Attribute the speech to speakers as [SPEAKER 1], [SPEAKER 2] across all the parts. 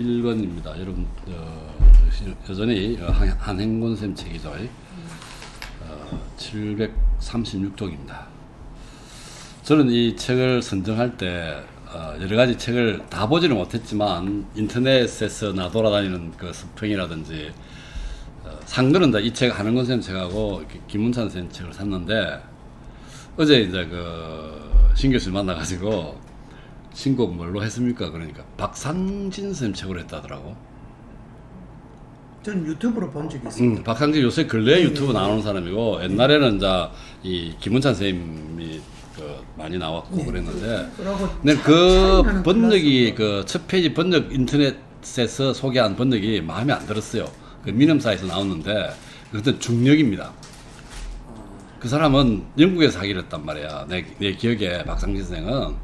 [SPEAKER 1] 1권입니다. 여러분 여전히 한행곤 쌤 책이죠. 736쪽입니다. 저는 이 책을 선정할 때 여러 가지 책을 다 보지는 못했지만 인터넷에서 나돌아다니는 그 스프링이라든지 산 거는 다 이 책 한행곤 쌤 책하고 김문찬 쌤 책을 샀는데 어제 이제 신 교수님 만나가지고 신곡 뭘로 했습니까? 그러니까 박상진 쌤 책으로 했다더라고.
[SPEAKER 2] 전 유튜브로 본 적이 있습니다.
[SPEAKER 1] 박상진 요새 근래 유튜브 나오는 사람이고 옛날에는 이제 이 김문찬 쌤이 많이 나왔고 그랬는데, 근데 그 번역이 첫 페이지 번역 인터넷에서 소개한 번역이 마음에 안 들었어요. 그 민음사에서 나왔는데 그것은 중력입니다. 그 사람은 영국에서 하기로 했단 말이야. 내 기억에 박상진 선생은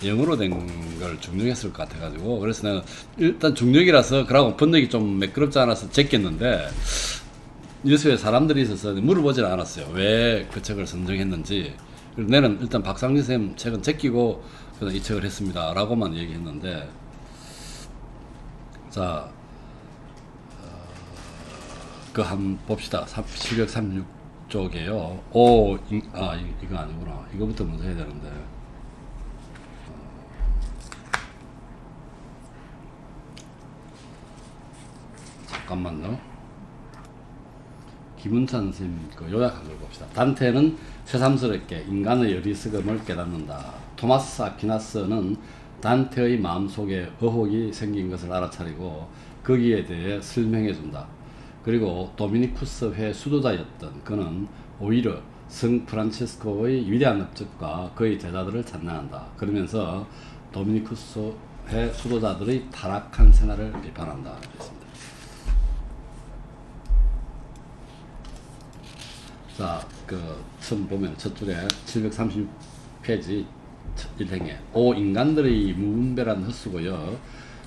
[SPEAKER 1] 영어로 된 걸 중력했을 것 같아가지고, 그래서 내가 일단 중력이라서 그러고 번역이 좀 매끄럽지 않아서 제꼈는데 뉴스에 사람들이 있어서 물어보질 않았어요. 왜 그 책을 선정했는지. 그래서 나는 일단 박상진 쌤 책은 제끼고 그냥 이 책을 했습니다 라고만 얘기했는데, 자 그 한번 봅시다. 736쪽에요. 이거 아니구나. 이거부터 먼저 해야 되는데. 잠깐만요. 김은찬 선생님 요약한 걸 봅시다. 단테는 새삼스럽게 인간의 어리석음을 깨닫는다. 토마스 아퀴나스는 단테의 마음속에 의혹이 생긴 것을 알아차리고 거기에 대해 설명해 준다. 그리고 도미니쿠스회 수도자였던 그는 오히려 성 프란치스코의 위대한 업적과 그의 제자들을 찬양한다. 그러면서 도미니쿠스회 수도자들의 타락한 생활을 비판한다. 그랬습니다. 자, 처음 보면 첫 줄에 736페이지 1행에 오 인간들의 무분별한 헛수고여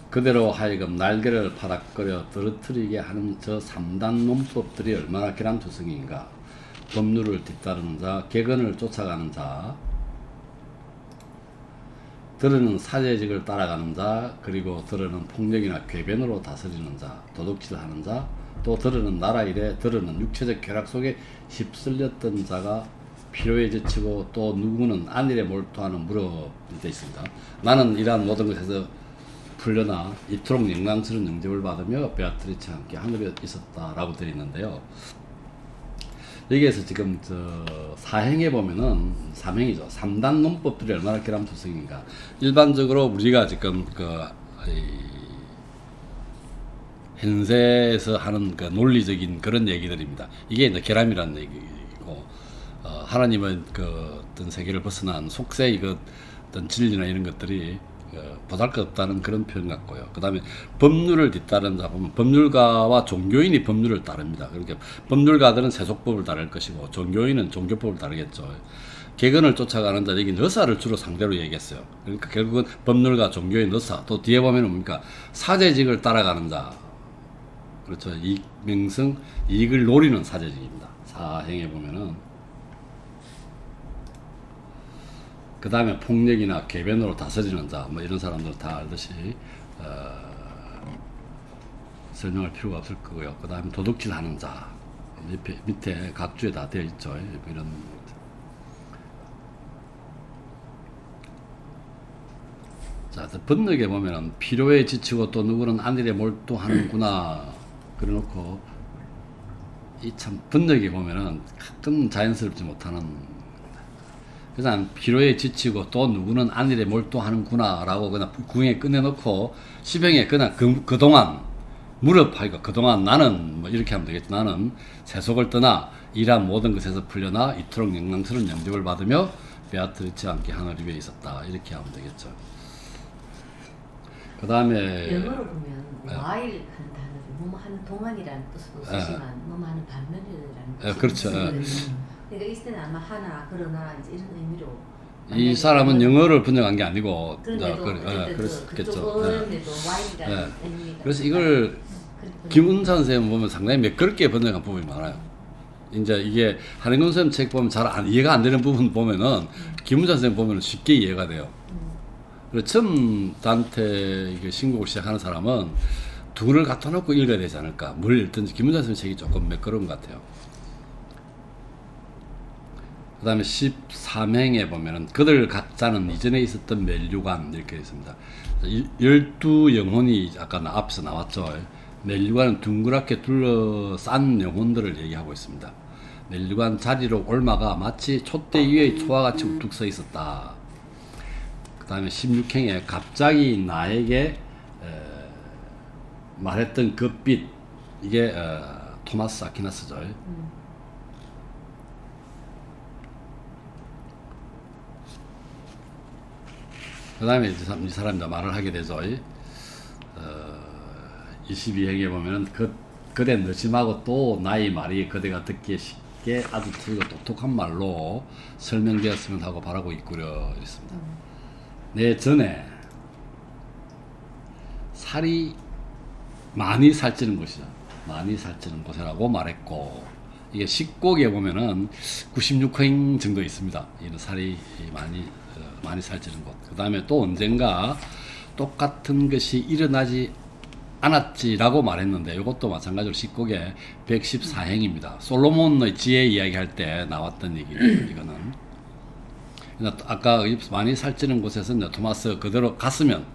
[SPEAKER 1] 그대로 하여금 날개를 파닥거려 떨어뜨리게 하는 저 3단 논법들이 얼마나 계란투성인가. 법률을 뒤따르는 자, 객언을 쫓아가는 자, 들으는 사제직을 따라가는 자, 그리고 들으는 폭력이나 궤변으로 다스리는 자, 도둑질하는 자, 또 들으는 나라 일에 들으는 육체적 쾌락 속에 휩쓸렸던 자가 필요에 지치고 또 누구는 안일에 몰두하는 무릎이 되어 있습니다. 나는 이러한 모든 것에서 풀려나 이토록 영광스러운 영접을 받으며 베아트리츠와 함께 하늘에 있었다라고 되어 있는데요. 여기에서 지금 사행에 보면은 3행이죠. 3단 논법들이 얼마나 계란투성인가. 일반적으로 우리가 지금 현세에서 하는 논리적인 그런 얘기들입니다. 이게 이제 계람이라는 얘기고, 하나님은 어떤 세계를 벗어난 속세의 어떤 진리나 이런 것들이 보잘것없다는 그런 표현 같고요. 그 다음에 법률을 뒤따르는 자 보면 법률가와 종교인이 법률을 따릅니다. 그러니까 법률가들은 세속법을 따를 것이고 종교인은 종교법을 따르겠죠. 객언을 쫓아가는 자, 여기는 의사를 주로 상대로 얘기했어요. 그러니까 결국은 법률가, 종교인, 의사, 또 뒤에 보면 뭡니까? 사제직을 따라가는 자. 그렇죠. 이익명성, 이익을 노리는 사제직입니다. 사행에 보면은. 그 다음에 폭력이나 궤변으로 다스리는 자, 이런 사람들 다 알듯이 설명할 필요가 없을 거고요. 그 다음에 도둑질하는 자, 밑에 각주에 다 되어 있죠. 이런. 자, 번역에 보면은 필요에 지치고 또 누구는 안일에 몰두하는구나. 그래놓고 이 참 번역에 보면은 가끔 자연스럽지 못하는. 그냥 피로에 지치고 또 누구는 안일에 몰두하는구나 라고 그냥 구행에 끝내놓고 시병에 그냥 그동안 무릎하니까 그동안 나는 이렇게 하면 되겠죠. 나는 세속을 떠나 이러한 모든 것에서 풀려나 이토록 영광스러운 영접을 받으며 베아트리츠와 함께 하늘 위에 있었다. 이렇게 하면 되겠죠. 그 다음에
[SPEAKER 3] 영어로 보면 while 하는 단어를 뭐하는 동안이라는 뜻으로 쓰지만 뭐하는 반면이라는
[SPEAKER 1] 그렇죠.
[SPEAKER 3] 그러니까 이 때는 아마 하나 그러나 이제 이런 의미로
[SPEAKER 1] 이 사람은 영어를 번역한 게 아니고
[SPEAKER 3] 그렇겠죠.
[SPEAKER 1] 그래서 이걸 김은찬 선생님 보면 상당히 매끄럽게 번역한 부분이 많아요. 이제 이게 한행곤 선생님 책 보면 잘 이해가 안 되는 부분 보면은 김은찬 선생님 보면 쉽게 이해가 돼요. 그리고 처음 단테 이게 신곡을 시작하는 사람은 두 권을 갖다 놓고 읽어야 되지 않을까. 뭘 읽든지 김은자 선생님 책이 조금 매끄러운 것 같아요. 그 다음에 13행에 보면은 그들 각자는 이전에 있었던 멜류관 이렇게 있습니다. 12영혼이 아까 앞에서 나왔죠. 멜류관은 둥그랗게 둘러싼 영혼들을 얘기하고 있습니다. 멜류관 자리로 올마가 마치 촛대 위에 초와 같이 우뚝 서 있었다. 그 다음에 16행에 갑자기 나에게 말했던 그 빛, 이게 토마스 아퀴나스죠. 그 다음에 이 사람이 말을 하게 되죠. 22행에 보면은 그대 느심하고 또 나의 말이 그대가 듣기에 쉽게 아주 틀리고 똑똑한 말로 설명되었으면 하고 바라고 있구려 있습니다. 내 전에 살이 많이 살찌는 곳이죠. 많이 살찌는 곳이라고 말했고, 이게 10곡에 보면은 96행 정도 있습니다. 이런 살이 많이 살찌는 곳. 그 다음에 또 언젠가 똑같은 것이 일어나지 않았지라고 말했는데, 이것도 마찬가지로 10곡에 114행입니다. 솔로몬의 지혜 이야기할 때 나왔던 얘기입니다. 이거는. 아까 많이 살찌는 곳에서 토마스 그대로 갔으면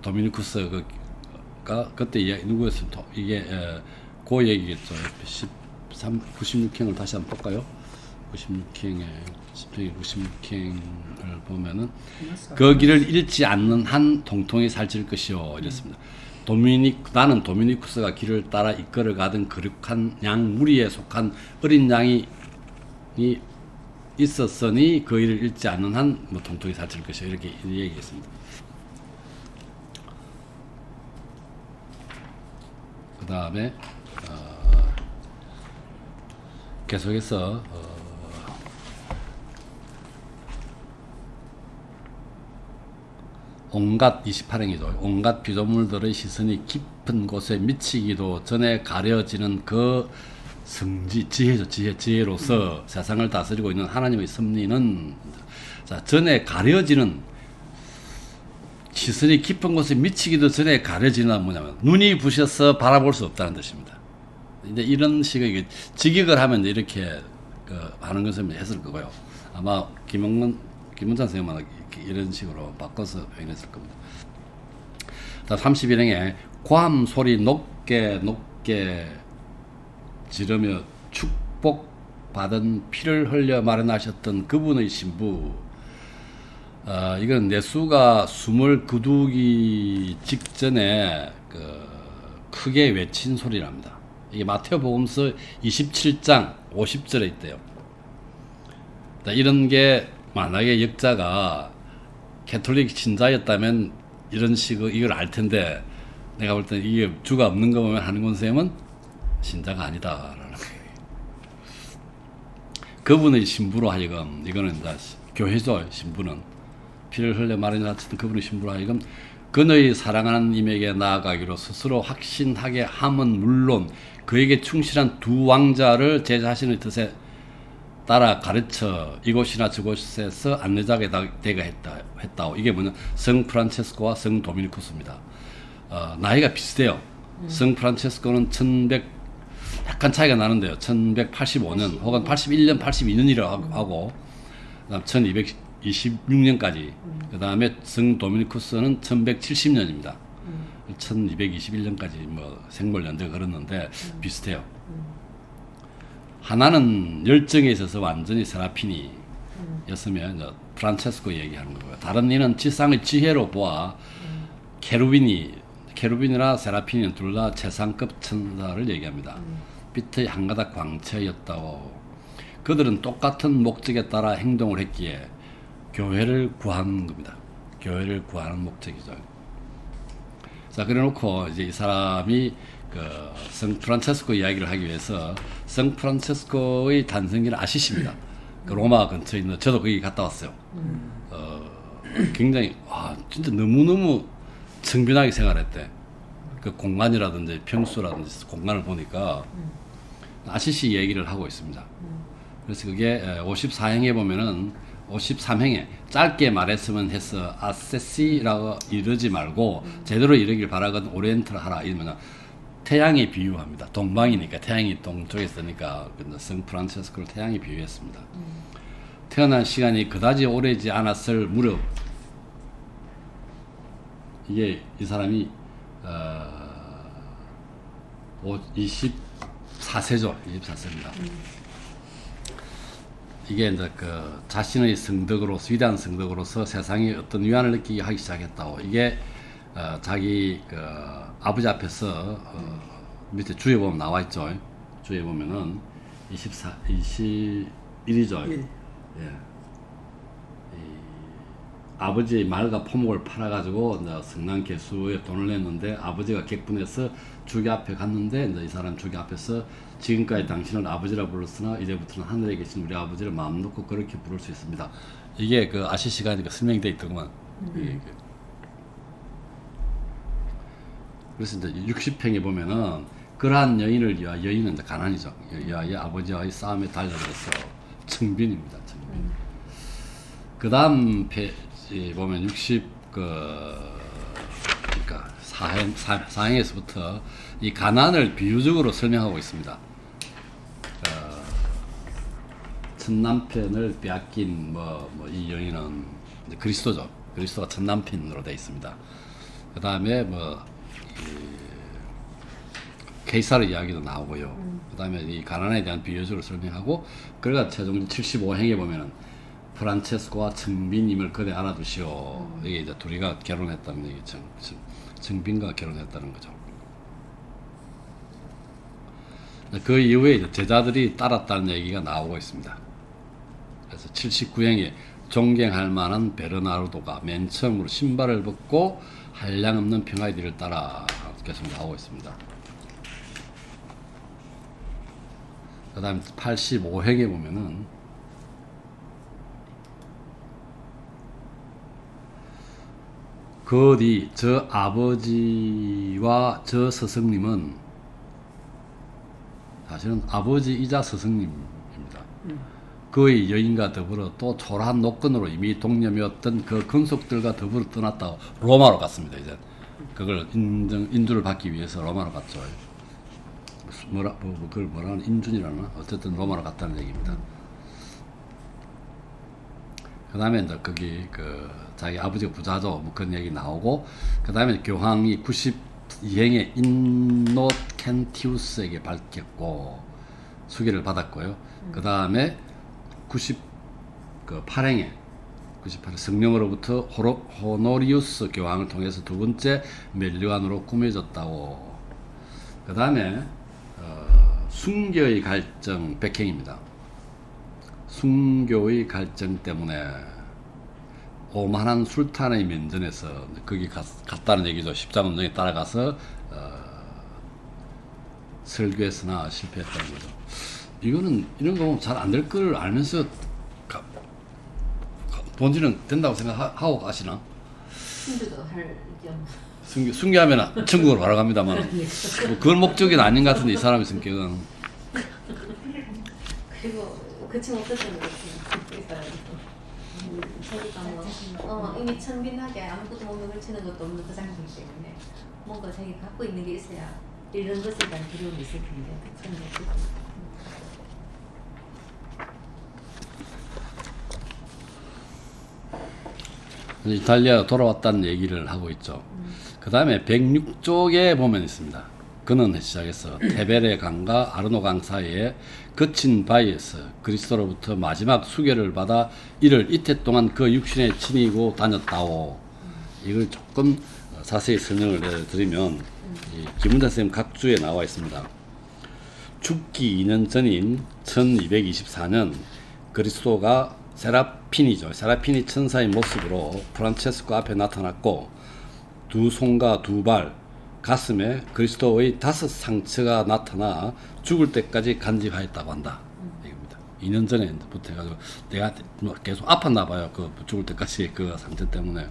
[SPEAKER 1] 도미니쿠스가 그때 누구였으면 이게 그 얘기겠죠. 96행을 다시 한번 볼까요? 96행을 보면은 그 길을 잃지 않는 한 통통이 살찔 것이요 이랬습니다. 나는 도미니쿠스가 길을 따라 이끌어 가던 거룩한 양 무리에 속한 어린 양이 있었으니 그 일을 잃지 않는 한 통통이 살찔 것이요 이렇게 얘기했습니다. 그 다음에 계속해서 온갖 28행이죠. 온갖 피조물들의 시선이 깊은 곳에 미치기도 전에 가려지는 그 성지, 지혜죠. 지혜로서 세상을 다스리고 있는 하나님의 섭리는, 자, 전에 가려지는, 시선이 깊은 곳에 미치기도 전에 가려지는 뭐냐면 눈이 부셔서 바라볼 수 없다는 뜻입니다. 이제 이런 식의 직역을 하면 이렇게 하는 것을 했을 거고요. 아마 김은찬 선생님은 이런 식으로 바꿔서 표현했을 겁니다. 31행에 괌 소리 높게 지르며 축복받은 피를 흘려 마련하셨던 그분의 신부. 이건 예수가 숨을 거두기 직전에 크게 외친 소리랍니다. 이게 마태복음서 27장 50절에 있대요. 이런 게 만약에 역자가 캐톨릭 신자였다면 이런 식으로 이걸 알 텐데, 내가 볼 때 이게 주가 없는 거 보면 한권 쌤은 신자가 아니다라는 거예요. 그분의 신부로 하여금, 이거는 이제 교회죠. 신부는 피를 흘려 마련하셨던 그분의 신부로 하여금 그의 사랑하는 임에게 나아가기로 스스로 확신하게 함은 물론 그에게 충실한 두 왕자를 제 자신의 뜻에 따라 가르쳐 이곳이나 저곳에서 안내자가 되게 했다오. 이게 뭐냐, 성 프란체스코와 성 도미니쿠스입니다. 나이가 비슷해요. 성 프란체스코는 약간 차이가 나는데요. 1185년 혹은 81년, 82년이라고 하고, 그다음 1226년까지. 그 다음에 성 도미니쿠스는 1170년입니다. 1221년까지 생물 연대가 걸었는데 비슷해요. 하나는 열정에 있어서 완전히 세라핀이었으면 프란체스코 얘기하는 거고요. 다른 이는 지상의 지혜로 보아 케루빈이나 세라핀은 둘 다 최상급 천사를 얘기합니다. 빛의 한 가닥 광채였다고. 그들은 똑같은 목적에 따라 행동을 했기에 교회를 구하는 겁니다. 교회를 구하는 목적이죠. 자, 그래놓고 이제 이 사람이 성 프란체스코 이야기를 하기 위해서 성 프란체스코의 단성기는 아시시입니다. 로마 근처에 있는, 저도 거기 갔다 왔어요. 굉장히 진짜 너무너무 청빈하게 생활했대. 그 공간이라든지 평수라든지 공간을 보니까 아시시 얘기를 하고 있습니다. 그래서 그게 54행에 보면은 53행에 짧게 말했으면 해서 아세시라고 이러지 말고 제대로 이르길 바라거든 오리엔트를 하라 이러면 태양에 비유합니다. 동방이니까 태양이 동쪽에 있으니까 성 프란체스코를 태양에 비유했습니다. 태어난 시간이 그다지 오래지 않았을 무렵 이게 이 사람이 24세죠. 24세입니다. 이게 이제 그 자신의 성덕으로서 위대한 성덕으로서 세상에 어떤 위안을 느끼게 하기 시작했다고. 이게 자기 그 아버지 앞에서 밑에 주에 보면 나와 있죠. 주에 보면은 21이죠. 예. 아버지의 말과 포목을 팔아가지고 이제 성난 개수에 돈을 냈는데 아버지가 객분해서 주교 앞에 갔는데 이제 이 사람 주교 앞에서 지금까지 당신을 아버지라 불렀으나 이제부터는 하늘에 계신 우리 아버지를 마음 놓고 그렇게 부를 수 있습니다. 이게 그 아시 시간이니까 설명되어 있더구만. 그래서 이제 60행에 보면은 그러한 여인을 위하여 여인은 이제 가난이죠. 위하여 아버지와의 싸움에 달려들어서 청빈입니다. 청빈. 그 다음 페이지 보면 60그러니까 사행에서부터 이 가난을 비유적으로 설명하고 있습니다. 첫 남편을 빼앗긴 이 여인은 그리스도죠. 그리스도가 첫 남편으로 되어 있습니다. 그 다음에 케이사르 이야기도 나오고요. 그 다음에 이 가난에 대한 비유적으로 설명하고 그러다 최종 75행에 보면은 프란체스코와 청빈임을 그대 알아두시오. 이게 이제 둘이가 결혼했다는 얘기죠. 청빈과 결혼했다는 거죠. 그 이후에 이제 제자들이 따랐다는 얘기가 나오고 있습니다. 그래서 79행에 존경할 만한 베르나르도가 맨 처음으로 신발을 벗고 한량없는 평화의 길을 따라 계속 나오고 있습니다. 그 다음 85행에 보면은 그 뒤 저 아버지와 저 스승님은 사실은 아버지이자 스승님입니다. 그의 여인과 더불어 또 초라한 노건으로 이미 동념이었던 그 근속들과 더불어 떠났다고 로마로 갔습니다. 이제 그걸 인주를 받기 위해서 로마로 갔죠. 그걸 뭐라는 인준이라나 어쨌든 로마로 갔다는 얘기입니다. 그 다음에 이제 거기 자기 아버지가 부자죠. 뭐 그런 얘기 나오고 그 다음에 교황이 92행에 인노켄티우스에게 밝혔고 수계를 받았고요. 그 다음에 98행에 성령으로부터 호노리우스 교황을 통해서 두 번째 멜리안으로 꾸며졌다고. 그 다음에 순교의 갈증 100행입니다. 순교의 갈증 때문에 오만한 술탄의 면전에서 거기 갔다는 얘기죠. 십자군정에 따라가서 설교했으나 실패했다는 거죠. 이거는 이런 거 보면 잘 안 될 걸 알면서 본질은 된다고 생각하고 가시나?
[SPEAKER 3] 순교도 할 겸.
[SPEAKER 1] 순교하면 천국으로 바로 갑니다만 그걸 목적이 아닌 것 같은데 이 사람의 성격은.
[SPEAKER 3] 그리고 그치 못했던 것 같아요. 자기가 이미 천빈하게 아무것도 몸에 걸치는 것도 없는 그 상태이기 때문에 뭔가 자기가 갖고 있는 게 있어야 이런 것에 대한 두려움이 있을 텐데 그런 게 없고.
[SPEAKER 1] 이탈리아 돌아왔다는 얘기를 하고 있죠. 그 다음에 106쪽에 보면 있습니다. 그는 시작해서 테베레 강과 아르노 강 사이에 거친 바위에서 그리스도로부터 마지막 수계를 받아 이를 이태 동안 그 육신에 지니고 다녔다오. 이걸 조금 자세히 설명을 드리면 김은자 선생님 각주에 나와 있습니다. 죽기 2년 전인 1224년 그리스도가 세라핀이죠. 세라핀이 천사의 모습으로 프란체스코 앞에 나타났고 두 손과 두 발, 가슴에 그리스도의 5 상처가 나타나 죽을 때까지 간직하였다고 한다. 이겁니다. 2년 전에부터 해가지고 내가 계속 아팠나 봐요. 그 죽을 때까지 그 상처 때문에.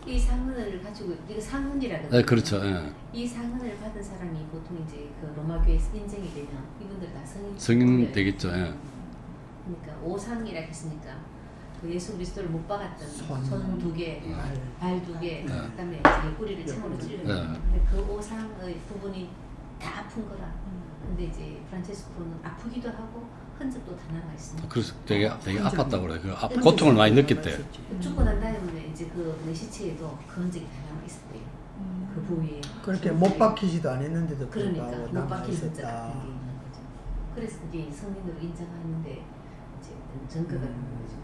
[SPEAKER 3] 이 상흔을 가지고 이거 상흔이라는
[SPEAKER 1] 네, 그렇죠. 예.
[SPEAKER 3] 이 상흔을 받은 사람이 보통 이제 그 로마 교회에서 인정이 되면 이분들 다
[SPEAKER 1] 성인 되겠죠. 예.
[SPEAKER 3] 그러니까 오상이라 했으니까 그 예수 그리스도를 못 박았던 손 2개, 발 2개, 그다음에 옆구리를 창으로 찔렀는데 근데 그 오상의 부분이 다 아픈 거라. 근데 이제 프란체스코는 아프기도 하고 흔적도 다 남아 있습니다.
[SPEAKER 1] 그래서 되게 아팠다고 그래. 그 고통을 많이 느꼈대.
[SPEAKER 3] 죽고 난 다음에 이제 그 시체에도 그 흔적이 다 남아 있었대요. 그 부위에.
[SPEAKER 2] 그렇게 못 박히지도 않았는데도
[SPEAKER 3] 그러니까
[SPEAKER 2] 불구하고
[SPEAKER 3] 못 박힌 흔적
[SPEAKER 2] 남아있었다.
[SPEAKER 3] 같은 게 있는 거죠. 그래서 그게 성인으로 인정하는데 이제 증거가 되는 거죠.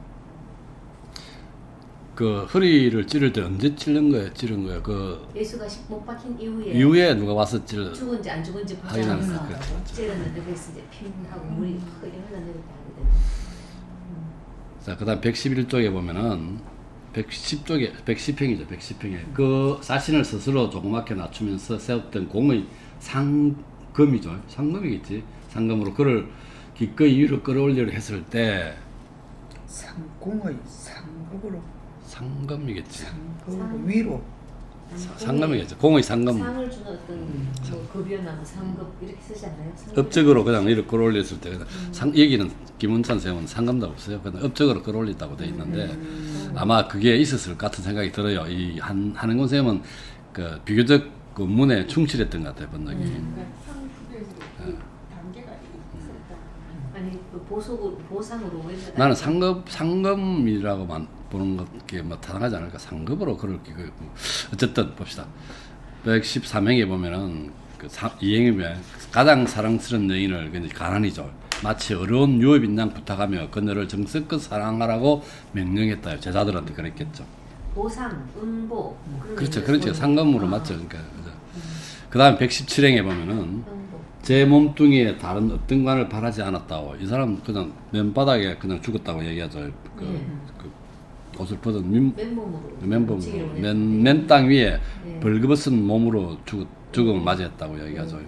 [SPEAKER 1] 그 허리를 찌를 때 언제 찌른 거야? 그
[SPEAKER 3] 예수가 못 박힌 이후에
[SPEAKER 1] 누가 와서
[SPEAKER 3] 죽은지 안 죽은지
[SPEAKER 1] 확인하는
[SPEAKER 3] 보자면서
[SPEAKER 1] 거죠.
[SPEAKER 3] 찌르는데 그래서 이제 피하고 물이 흐르게 흘러내리게 하거든요.
[SPEAKER 1] 자, 그다음 111쪽에 보면은 110평이죠. 110평에 그 자신을 스스로 조그맣게 낮추면서 세웠던 공의 상금이죠. 상금이겠지. 상금으로 그를 기꺼이 위로 끌어올리려 했을 때
[SPEAKER 2] 상공의 상급으로
[SPEAKER 1] 상금이겠지.
[SPEAKER 2] 상급으로 위로
[SPEAKER 1] 상금이겠죠. 공의 상금.
[SPEAKER 3] 상을 주는 어떤 뭐 급여나 뭐 상급 이렇게 쓰지 않나요?
[SPEAKER 1] 업적으로 그냥 이렇게 끌어올렸을 때 그냥 여기는 김은찬 쌤은 상금도 없어요. 그냥 업적으로 끌어올렸다고 돼 있는데 아마 그게 있었을 것 같은 생각이 들어요. 이 한은곤 쌤은 그 비교적 그 문에 충실했던 것 같아요. 번역이.
[SPEAKER 3] 아니 그 보상으로
[SPEAKER 1] 나는 상금이라고만 보는 것게 뭐 타당하지 않을까. 상급으로 그렇게 어쨌든 봅시다. 113행에 보면은 그 이행이면 가장 사랑스러운 여인을 그냥 가난이죠. 마치 어려운 유업인양 부탁하며 그녀를 정성껏 사랑하라고 명령했다. 제자들한테 그랬겠죠.
[SPEAKER 3] 보상, 은보
[SPEAKER 1] 그렇죠. 상금으로 맞죠. 그러니까 그 다음에 117행에 보면은 제 몸뚱이에 다른 어떤 관을 바라지 않았다고. 이 사람 그냥 맨바닥에 그냥 죽었다고 얘기하죠. 그 옷을 벗은 맨몸으로 맨 땅 위에 벌거벗은 몸으로 죽음을 맞이했다고 얘기하죠.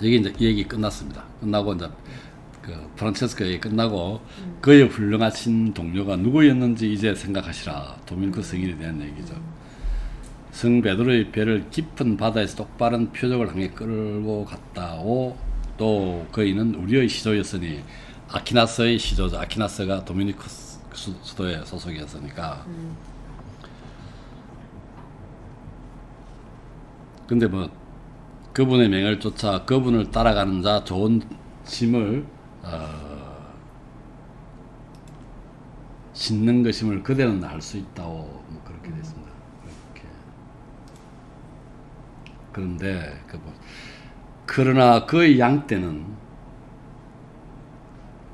[SPEAKER 1] 여기 이제 얘기 끝났습니다. 끝나고 이제 그 프란체스코 얘기 끝나고 그의 훌륭하신 동료가 누구였는지 이제 생각하시라. 도미니코 성인에 대한 얘기죠. 성 베드로의 배를 깊은 바다에서 똑바른 표적을 향해 끌고 갔다오. 또 그이는 우리의 시조였으니 아키나스의 시조죠. 아키나스가 도미니코 수도의 소속이었으니까. 근데 뭐 그분의 명을 쫓아 그분을 따라가는 자 좋은 짐을 싣는 것임을 그대는 알 수 있다고 뭐 그렇게 됐습니다. 그렇게. 그런데 그러나 그의 양 때는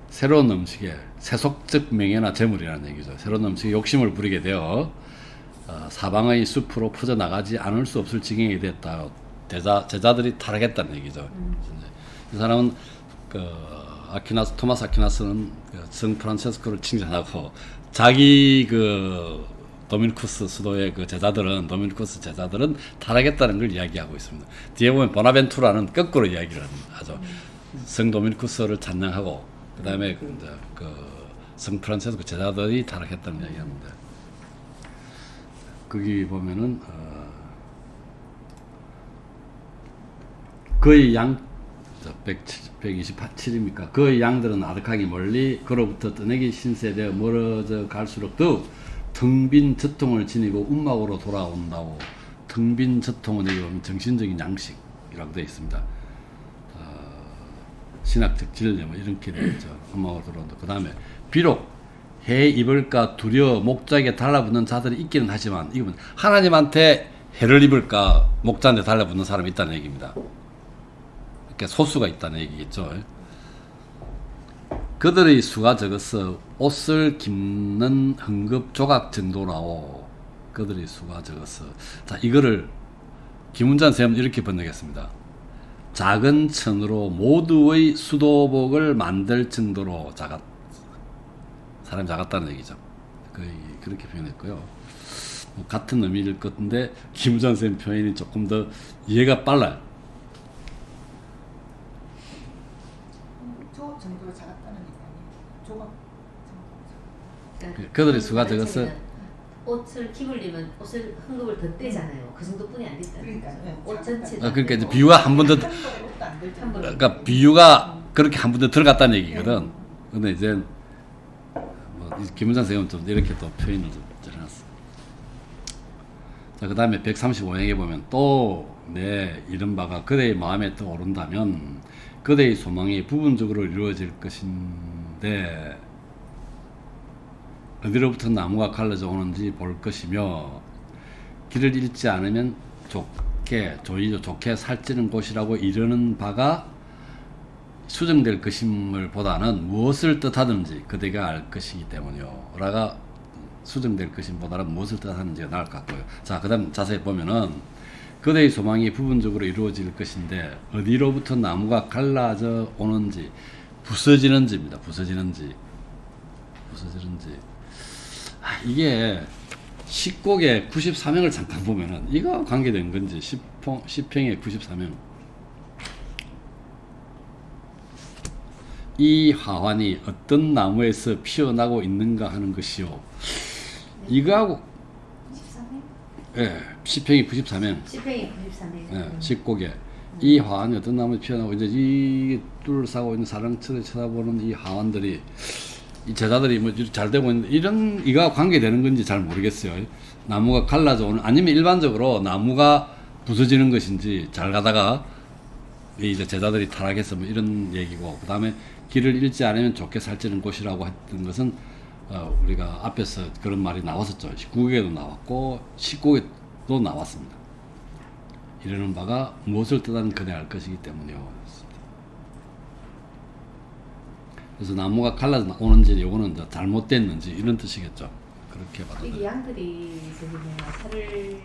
[SPEAKER 1] 새로운 음식에 세속적 명예나 재물이라는 얘기죠. 새로운 음식에 욕심을 부리게 되어 사방의 숲으로 퍼져나가지 않을 수 없을 지경이 됐다. 제자들이 타락했다는 얘기죠. 이 사람은 토마스 아퀴나스는 성 프란체스코를 칭찬하고 자기 도미니쿠스 수도의 도미니쿠스 제자들은 타락했다는 걸 이야기하고 있습니다. 뒤에 보면 보나벤투라는 거꾸로 이야기를 하죠. 성 도미니쿠스를 찬양하고 그 다음에 성 프란체스코 제자들이 타락했다는 이야기합니다. 거기 보면은 그의 양 127입니까? 그의 양들은 아득하게 멀리 그로부터 떠내기 신세되어 멀어져 갈수록 더욱 텅 빈 저통을 지니고 움막으로 돌아온다고. 텅 빈 저통은 여기 보면 정신적인 양식이라고 되어 있습니다. 신학적 진리 뭐 이렇게 되어 있죠. 움막으로 돌아온다. 그 다음에 비록 해 입을까 두려워 목자에게 달라붙는 자들이 있기는 하지만 이건 하나님한테 해를 입을까 목자한테 달라붙는 사람이 있다는 얘기입니다. 이렇게 소수가 있다는 얘기겠죠. 그들의 수가 적어서 옷을 깁는 흥급 조각 정도라오. 그들의 수가 적어서. 자, 이거를 김은찬 쌤은 이렇게 번역했습니다. 작은 천으로 모두의 수도복을 만들 정도로 사람이 작았다는 얘기죠. 거의 그렇게 표현했고요. 뭐 같은 의미일 것 같은데 김은찬 쌤 표현이 조금 더 이해가 빨라요.
[SPEAKER 4] 조 정도로 작았다는 얘기 아니에요? 조각.
[SPEAKER 1] 그들의 수가 적어서
[SPEAKER 3] 옷을 기울이면 옷을 흥급을 더 떼잖아요. 그 정도뿐이 안 됐다는 거죠. 옷 전체.
[SPEAKER 1] 그러니까 이제 비유가 한 번 더 그러니까 비유가 그렇게 한 번 더 들어갔다는 얘기거든. 근데 이제 뭐이 김은찬 선생님은 좀 이렇게 또 표현을 좀 해놨어. 자, 그 다음에 135행에 보면 또 내 이른 바가 그대의 마음에 떠오른다면 그대의 소망이 부분적으로 이루어질 것인데 어디로부터 나무가 갈라져 오는지 볼 것이며 길을 잃지 않으면 좋게 살찌는 곳이라고 이르는 바가 수정될 것임을 보다는 무엇을 뜻하든지 그대가 알 것이기 때문이요. 라가 수정될 것임보다는 무엇을 뜻하는지가 나을 것 같고요. 자, 그 다음 자세히 보면은 그대의 소망이 부분적으로 이루어질 것인데 어디로부터 나무가 갈라져 오는지 부서지는지입니다. 부서지는지. 이게 10곡의 94명을 잠깐 보면은 이거 관계된 건지 10평의 94명. 이 화환이 어떤 나무에서 피어나고 있는가 하는 것이요. 이거하고
[SPEAKER 3] 13회?
[SPEAKER 1] 예, 10평이 94명.
[SPEAKER 3] 10회에 93회.
[SPEAKER 1] 예, 10곡에 이 화환이 어떤 나무에 피어나고 이제 이 둘러싸고 있는 사랑처럼 쳐다보는 이 화환들이 이 제자들이 뭐 잘 되고 있는데 이런 이가 관계되는 건지 잘 모르겠어요. 나무가 갈라져 오는 아니면 일반적으로 나무가 부서지는 것인지 잘 가다가 이제 제자들이 타락해서 뭐 이런 얘기고 그 다음에 길을 잃지 않으면 좋게 살찌는 곳이라고 했던 것은 우리가 앞에서 그런 말이 나왔었죠. 19곡에도 나왔고 10곡에도 나왔습니다. 이르는 바가 무엇을 뜻하는 그대 알 것이기 때문이요. 그래서 나무가 갈라져 오는지 요거는 잘못됐는지 이런 뜻이겠죠. 그렇게 봐도
[SPEAKER 3] 이 양들이 저기 살을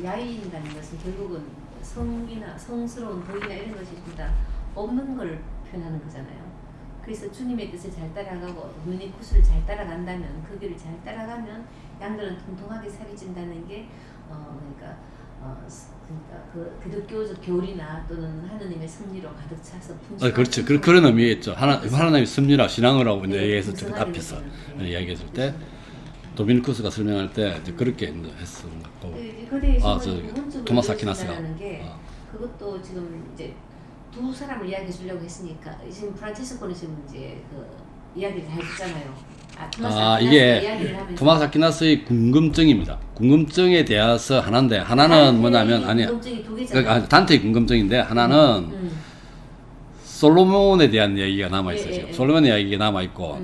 [SPEAKER 3] 야인이라는 것은 결국은 성이나 성스러운 도이나 이런 것이 다 없는 걸 표현하는 거잖아요. 그래서 주님의 뜻을 잘 따라가고 유니쿠스를 잘 따라간다면 그 길을 잘 따라가면 양들은 통통하게 살이 찐다는 게 그러니까 그 기독교적 교리나 또는 하느님의 섭리로 가득 차서 풍성한
[SPEAKER 1] 그렇죠. 그런 의미겠죠. 하나님의 섭리라 신앙이라고 이제
[SPEAKER 3] 네,
[SPEAKER 1] 얘기해서
[SPEAKER 3] 풍성하게
[SPEAKER 1] 앞에서
[SPEAKER 3] 네.
[SPEAKER 1] 이야기했을 때 도미니쿠스가 설명할 때 이제 그렇게 했었던 것 같고.
[SPEAKER 3] 그대의
[SPEAKER 1] 저
[SPEAKER 3] 부분적으로
[SPEAKER 1] 토마스 아퀴나스가
[SPEAKER 3] 이루어진다는 게 그것도 지금 이제 두 사람을 이야기해 주려고 했으니까 지금 프란체스코는 지금 이제 그 이야기를 해줬잖아요.
[SPEAKER 1] 이게 토마스 아퀴나스의 궁금증입니다. 궁금증에 대해서 하나인데 하나는 뭐냐면
[SPEAKER 3] 궁금증이 두 개잖아요.
[SPEAKER 1] 단테의 궁금증인데 하나는 솔로몬에 대한 얘기가 남아 있어요. 지금 솔로몬의 이야기가 남아 있고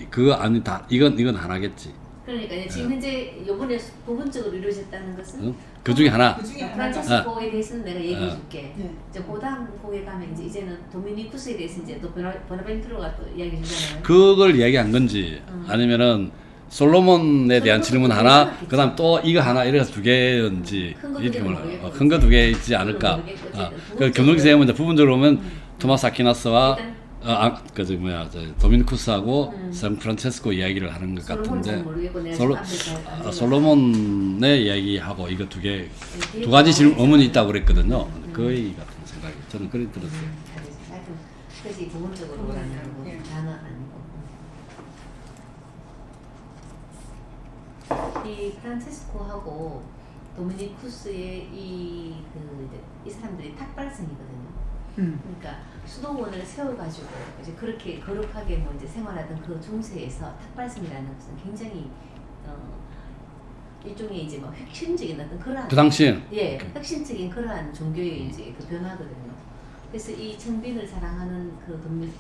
[SPEAKER 1] 그거 아니 다 이건 하나겠지.
[SPEAKER 3] 그러니까 지금 현재 이번에 부분적으로 이루어졌다는 것은
[SPEAKER 1] 그 중에 하나.
[SPEAKER 3] 프란체스코에 대해서는 내가 얘기해 줄게.
[SPEAKER 4] 네.
[SPEAKER 3] 이제 그다음 곡에 가면 이제는 도미니쿠스에 대해서 이제 또 보나벤투로가 또 이야기해 주잖아요.
[SPEAKER 1] 그걸 이야기한 건지 아니면은 솔로몬에 대한 질문 하나, 그다음 또 이거 하나 이래서 두 개인지 이렇게 큰 거 두 개 있지 않을까. 그 견독이 세우면 이제 부분적으로 보면 토마스 아퀴나스와 도미니쿠스하고 샌프란체스코 이야기를 하는 것 같은데 솔로몬의 이야기하고 이거 두 가지 질문 의문이 있다고 그랬거든요. 그 얘기 같은 생각이 저는 그렇게 들었어요.
[SPEAKER 3] 하여튼 그것이 부분적으로 오라는 단어 아니고 이 프란체스코하고 도미니쿠스의 이 사람들이 탁발성이거든요. 그러니까 수도원을 세워가지고 이제 그렇게 거룩하게 뭐 이제 생활하던 그 중세에서 탁발성이라는 것은 굉장히 일종의 이제 뭐 혁신적인 어떤 그러한
[SPEAKER 1] 그 당시에
[SPEAKER 3] 혁신적인 그러한 종교의 이제 그 변화거든요. 그래서 이 청빈을 사랑하는 그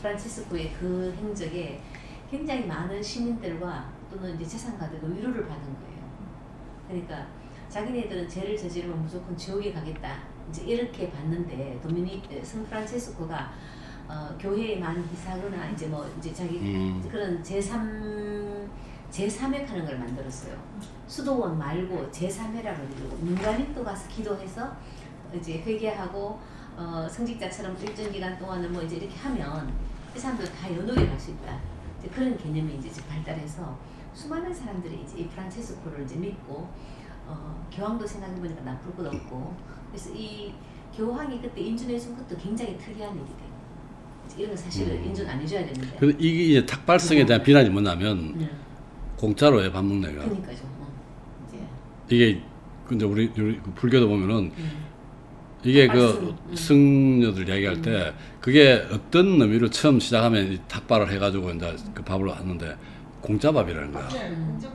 [SPEAKER 3] 프란치스코의 그 행적에 굉장히 많은 시민들과 또는 이제 재산가들도 위로를 받은 거예요. 그러니까 자기네들은 죄를 저지르면 무조건 지옥에 가겠다. 이제 이렇게 봤는데 샌프란체스코가 교회에 많은 희사거나 이제 뭐 이제 자기 그런 제3회 하는 걸 만들었어요. 수도원 말고 제3회라고 그러고 민간인도 가서 기도해서 이제 회개하고 성직자처럼 일정 기간 동안은 뭐 이제 이렇게 하면 이 사람들 다 연옥에 갈 수 있다. 이제 그런 개념이 이제 발달해서 수많은 사람들이 이제 이 프란체스코를 이제 믿고 교황도 생각해보니까 나쁠 것 없고 그래서 이 교황이 그때 인준해준 것도 굉장히 특이한 일이래요. 이런 건 사실은 인준 안 해줘야 되는데.
[SPEAKER 1] 근데 이게 이제 탁발성에 대한 비난이 뭐냐면 공짜로 왜 밥 먹냐가.
[SPEAKER 3] 그러니까죠.
[SPEAKER 1] 이게 근데 우리 불교도 보면은 이게 그
[SPEAKER 3] 말씀,
[SPEAKER 1] 승려들 이야기할 때 그게 어떤 의미로 처음 시작하면 이 탁발을 해가지고 이제 그 밥을 하는데 공짜밥이라는 거야.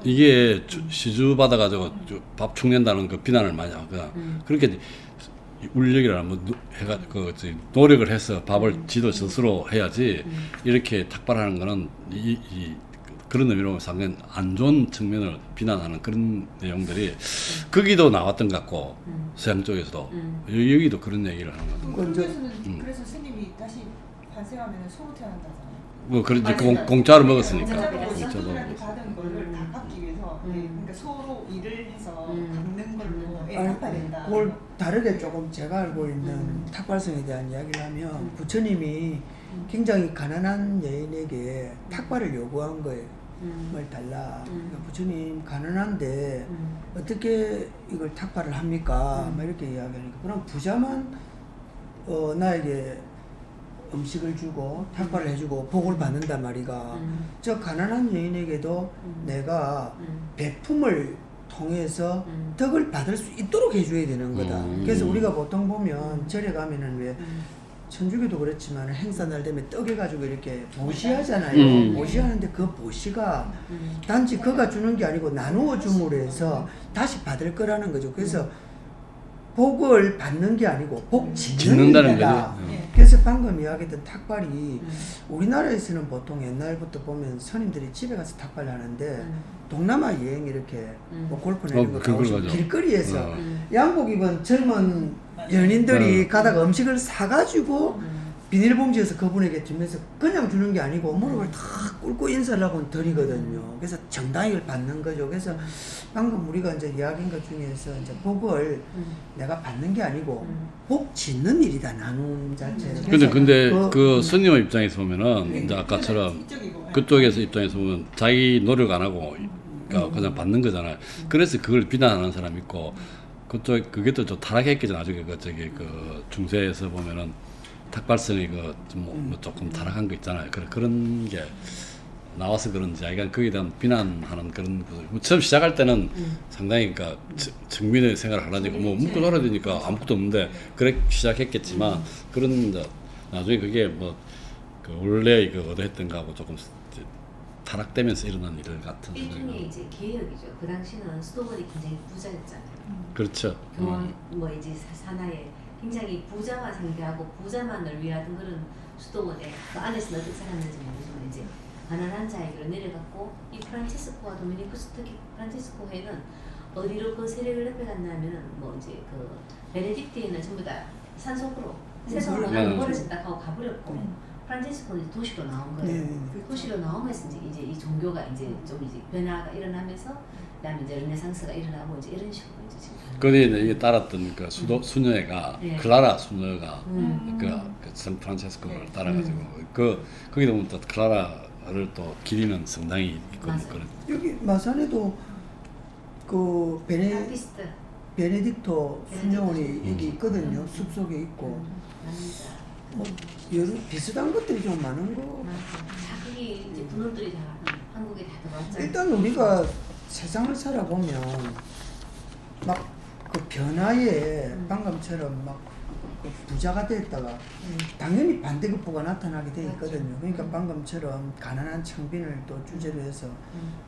[SPEAKER 1] 이게 시주 받아가지고 밥 축낸다는 그 비난을 많이 하거든. 그렇게 울력이라는 뭐 해가 노력을 해서 밥을 지도 스스로 해야지 이렇게 탁발하는 거는 그런 의미로 상당히 안 좋은 측면을 비난하는 그런 내용들이 거기도 나왔던 것 같고 서양 쪽에서도 여기도 그런 얘기를 하는 것 같아요.
[SPEAKER 4] 한국에서는 그래서 스님이 다시 반생하면 소로 태어난다잖아요.
[SPEAKER 1] 뭐 그런
[SPEAKER 3] 맞아요.
[SPEAKER 1] 공짜로 먹었으니까.
[SPEAKER 3] 공짜로
[SPEAKER 4] 공짜로
[SPEAKER 3] 먹었으니까.
[SPEAKER 4] 스님한테 받은 거를 다 갚기 위해서 그러니까 소로 일을 해서 갚는 걸로 애 갚아야 된다.
[SPEAKER 2] 그걸 다르게 조금 제가 알고 있는 탁발성에 대한 이야기를 하면 부처님이 굉장히 가난한 여인에게 탁발을 요구한 거예요. 뭘 달라. 그러니까 부처님 가난한데 어떻게 이걸 탁발을 합니까? 막 이렇게 이야기하니까 그럼 부자만 나에게 음식을 주고 탁발을 해주고 복을 받는단 말이가 저 가난한 여인에게도 내가 베품을 통해서 덕을 받을 수 있도록 해줘야 되는 거다. 그래서 우리가 보통 보면 절에 가면은 왜 천주교도 그렇지만 행사날 되면 떡해가지고 이렇게 보시하잖아요. 보시하는데 그 보시가 단지 그가 주는 게 아니고 나누어 줌으로 해서 다시 받을 거라는 거죠. 그래서 복을 받는 게 아니고 복
[SPEAKER 1] 짓는다는
[SPEAKER 2] 거다.
[SPEAKER 1] 거죠.
[SPEAKER 2] 그래서 방금 이야기했던 탁발이 우리나라에서는 보통 옛날부터 보면 스님들이 집에 가서 탁발을 하는데 동남아 여행 이렇게 뭐 골프 내는 거 가오시면 길거리에서 양복 입은 젊은 연인들이 가다가 음식을 사가지고 비닐봉지에서 그분에게 주면서 그냥 주는 게 아니고 무릎을 탁 꿇고 인사를 하고 드리거든요. 그래서 정당히 받는 거죠. 그래서 방금 우리가 이제 이야기한 것 중에서 이제 복을 내가 받는 게 아니고 복 짓는 일이다, 나눔 자체는.
[SPEAKER 1] 근데 그 스님 입장에서 보면은 이제 아까처럼 그쪽에서 입장에서 보면 자기 노력 안 하고 그냥 받는 거잖아요. 그래서 그걸 비난하는 사람이 있고 그게 또 좀 타락했겠죠. 나중에 그 중세에서 보면은 탁발성이 뭐 조금 타락한 거 있잖아요. 그런 게 나와서 그런지 약간 거기에 대한 비난하는 그런 처음 시작할 때는 상당히 그러니까 정민의 생활을 하려니까 뭐 묵고 살아야 되니까 아무것도 없는데 그렇게 시작했겠지만 그런 이제 나중에 그게 뭐 그 원래 얻어했던 거하고 조금 이제 타락되면서 일어난 일 같은
[SPEAKER 3] 일종의 이제 개혁이죠. 그 당시는 수도원이 굉장히 부자였잖아요.
[SPEAKER 1] 그렇죠.
[SPEAKER 3] 교원 뭐 이제 산하에 굉장히 부자와 상대하고 부자만을 위하던 그런 수도원에 그 안에서 어떻게 살았는지 모르지만 이제 가난한 자에게로 내려갔고 이 프란치스코와 도미니쿠스 특히 프란치스코회는 어디로 그 세력을 넓혀갔냐면은 뭐 이제 그 베네딕트에는 전부 다 산속으로 세속으로 버려졌다 하고 가버렸고 프란치스코는 이제 도시로 나온 거예요. 도시로 나오면서 이제 이 종교가 이제 좀 이제 변화가 일어나면서 그다음에 이제 르네상스가 일어나고 이제 이런 식으로 이제 지금.
[SPEAKER 1] 근데 이게 따랐던 그 수녀가 클라라 수녀가 그 샌프란시스코를 따라가지고 거기다 보면 또 클라라를 또 기리는 성당이 있고 그런.
[SPEAKER 2] 여기 마산에도 그
[SPEAKER 3] 타피스트.
[SPEAKER 2] 베네딕토 수녀원이 여기 있거든요. 숲속에 있고 뭐 여러 비슷한 것들이 좀 많은 거.
[SPEAKER 3] 자기 이제 분들이 다 한국에 다 들어왔잖아요.
[SPEAKER 2] 일단 우리가 세상을 살아보면 막 그 변화에 방금처럼 막 그 부자가 됐다가 당연히 반대급부가 나타나게 돼 있거든요. 그러니까 방금처럼 가난한 청빈을 또 주제로 해서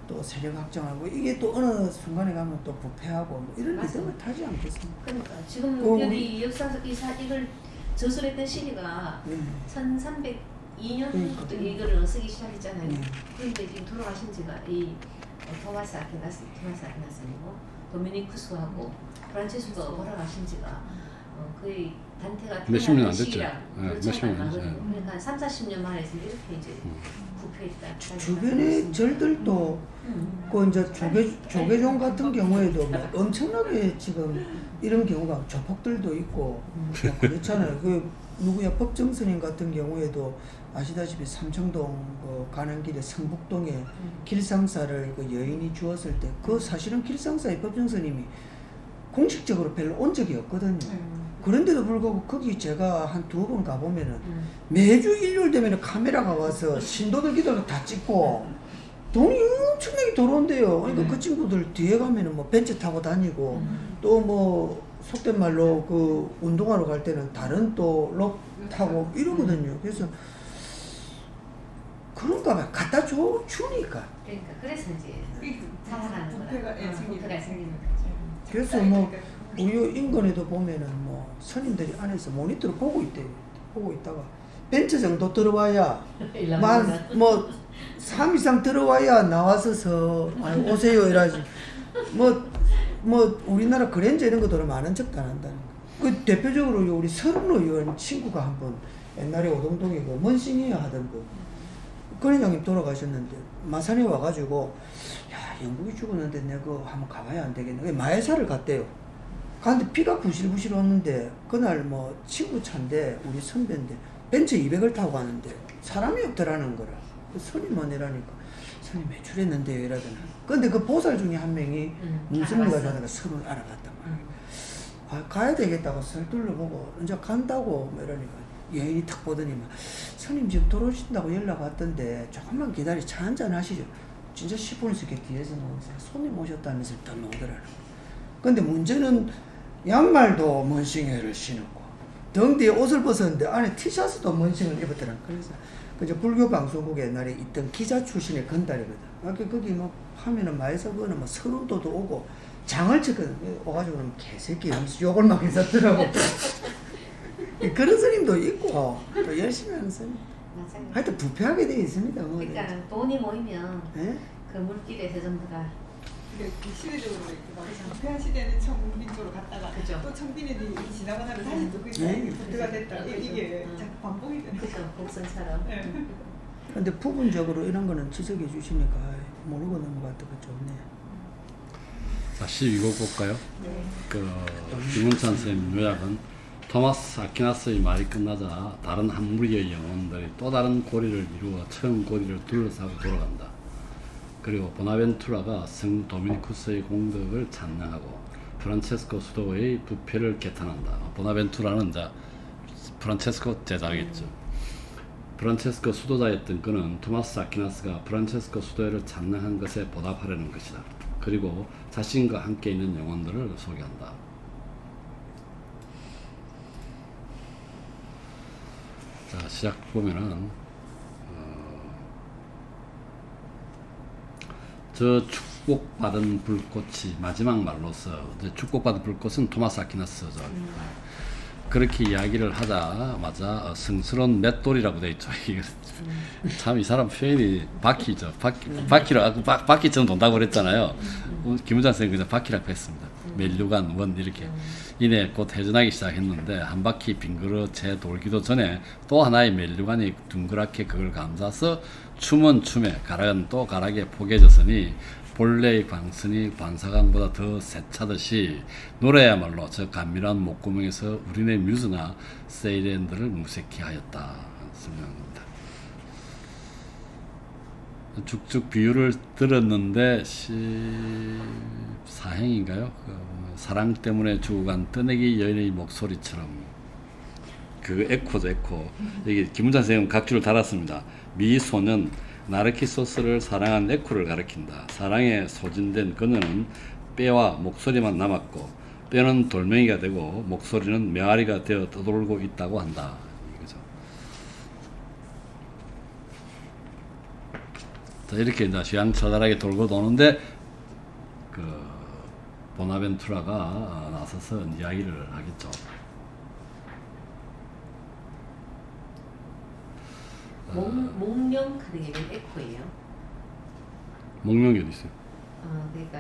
[SPEAKER 2] 또 세력 확정하고 이게 또 어느 순간에 가면 또 부패하고 뭐 이런 리듬을 타지 않겠습니까?
[SPEAKER 3] 그러니까 지금 여기 역사에서 이걸 저술했던 시리가 1302년부터 이거를 쓰기 시작했잖아요. 그런데 지금 돌아가신 지가 이 토마스 아퀴나스이고 도미니쿠스하고 프란치스코가 돌아가신 지가 거의 단테가
[SPEAKER 1] 몇십 년 안 됐죠.
[SPEAKER 3] 시기랑
[SPEAKER 1] 몇십 년 안 됐죠.
[SPEAKER 3] 그러니까 30-40년 만에 이렇게 이제 부패했다.
[SPEAKER 2] 주변의 절들도 그 이제 조계종 같은 경우에도 뭐 엄청나게 지금 이런 경우가 조폭들도 있고 뭐 그렇잖아요. 그 누구야 법정스님 같은 경우에도 아시다시피 삼청동 그 가는 길에 성북동에 길상사를 그 여인이 주었을 때 그 사실은 길상사의 법정스님이 공식적으로 별로 온 적이 없거든요. 그런데도 불구하고 거기 제가 한 2번 가보면은 매주 일요일 되면 카메라가 와서 신도들 기도를 다 찍고 돈이 엄청나게 들어온대요. 그러니까 그 친구들 뒤에 가면은 뭐 벤츠 타고 다니고 또 뭐 속된 말로 그 운동하러 갈 때는 다른 또 록 타고 이러거든요. 그래서 그런가 봐요. 갖다 주니까.
[SPEAKER 3] 그러니까 그래서 이제
[SPEAKER 4] 이
[SPEAKER 3] 자살하는 거라.
[SPEAKER 4] 부패가
[SPEAKER 3] 부패가 생기는 거죠.
[SPEAKER 2] 그래서 뭐 우리 인근에도 보면은 뭐 스님들이 안에서 모니터를 보고 있대요. 보고 있다가 벤츠 정도 들어와야 뭐 3 이상 들어와야 나와서 오세요 이라지. 뭐 우리나라 그랜저 이런 거 들어오면 아는 척도 안 한다는 거. 그 대표적으로 우리 서른 의원 친구가 한번 옛날에 오동동에 그 먼싱이어 하던 그 회장님 돌아가셨는데 마산에 와가지고 야 영국이 죽었는데 내가 그거 한번 가봐야 안 되겠네. 마에사를 갔대요. 갔는데 피가 부실부실 왔는데 그날 뭐 친구 차인데 우리 선배인데 벤츠 200을 타고 가는데 사람이 없더라는 거라. 스님만 이라니까 스님 매출했는데요 이러더니 근데 그 보살 중에 한 명이 문스님이 가자니까 서로 알아갔단 말이야. 아 가야 되겠다고 설 둘러보고 이제 간다고 뭐 이러니까 여인이 탁 보더니 스님 지금 들어오신다고 연락 왔던데 조금만 기다려 차 한잔 하시죠. 진짜 10분 있을게 뒤에서 나오면서 손님 오셨다면서 더 나오더라는 거야. 근데 문제는 양말도 먼싱회를 신었고 등 뒤에 옷을 벗었는데 안에 티셔츠도 먼싱을 입었더라. 그래서 그저 불교 방송국에 옛날에 있던 기자 출신의 건달이거든. 거기 뭐 하면은 마에서 그거는 뭐 서른도도 오고 장을 쳤거든. 오가지고 그러면 개새끼 하면서 욕을 막 했었더라고. 그런 스님도 있고 또 열심히 하는 스님.
[SPEAKER 3] 맞아요.
[SPEAKER 2] 하여튼 부패하게 돼 있습니다. 뭐.
[SPEAKER 3] 그러니까 돈이 모이면
[SPEAKER 2] 예?
[SPEAKER 3] 그 물길에서 전부 다
[SPEAKER 4] 그 시대적으로 이렇게 막 부패한 시대는 청빈 쪽으로 갔다가
[SPEAKER 3] 그죠.
[SPEAKER 4] 또 청빈애들이 지나고 나면 다시 또 그게 부패가 됐다. 이게 자꾸 반복이 되는 거죠.
[SPEAKER 3] 그죠 곡선처럼.
[SPEAKER 4] 네.
[SPEAKER 2] 근데 부분적으로 이런 거는 지적해 주시니까 모르고 넘어갔다 그 좋네.
[SPEAKER 1] 자, 12곡 볼까요?
[SPEAKER 3] 네.
[SPEAKER 1] 그 김문찬 선생님 요약은 토마스 아퀴나스의 말이 끝나자 다른 한 무리의 영혼들이 또 다른 고리를 이루어 처음 고리를 둘러싸고 돌아간다. 그리고 보나벤투라가 성 도미니쿠스의 공덕을 찬양하고 프란체스코 수도의 부패를 개탄한다. 보나벤투라는 이제 프란체스코 제자겠죠. 프란체스코 수도자였던 그는 토마스 아퀴나스가 프란체스코 수도회를 찬양한 것에 보답하려는 것이다. 그리고 자신과 함께 있는 영혼들을 소개한다. 자, 시작 보면은 저 축복받은 불꽃이 마지막 말로서 축복받은 불꽃은 토마스 아퀴나스죠. 그렇게 이야기를 하자마자 성스러운 맷돌이라고 돼 있죠. 참 이 사람 표현이 바퀴죠. 바퀴처럼 돈다고 그랬잖아요. 김은자 선생님 그냥 바퀴라고 했습니다. 멜류관 원 이렇게 이내 곧 회전하기 시작했는데 한 바퀴 빙그러 채 돌기도 전에 또 하나의 멜류관이 둥그랗게 그걸 감싸서 춤은 춤에 가락은 또 가락에 포개졌으니 본래의 광선이 관사강보다 더 세차듯이 노래야말로 저 감미로운 목구멍에서 우리네 뮤즈나 세이렌들을 무색히 하였다. 설명합니다. 쭉쭉 비유를 들었는데 14행인가요? 사랑 때문에 죽어간 떠내기 여인의 목소리처럼 그 에코죠 에코. 여기 김문찬 선생님 각주를 달았습니다. 미소는 나르키소스를 사랑한 에코를 가리킨다. 사랑에 소진된 그녀는 뼈와 목소리만 남았고 뼈는 돌멩이가 되고 목소리는 메아리가 되어 떠돌고 있다고 한다. 이거죠. 자, 이렇게 이제 휘황찬란하게 돌고 도는데 그 보나벤투라가 나서서 이야기를 하겠죠.
[SPEAKER 3] 목명 가능이면 에코예요.
[SPEAKER 1] 목명이 어디 있어요?
[SPEAKER 3] 그러니까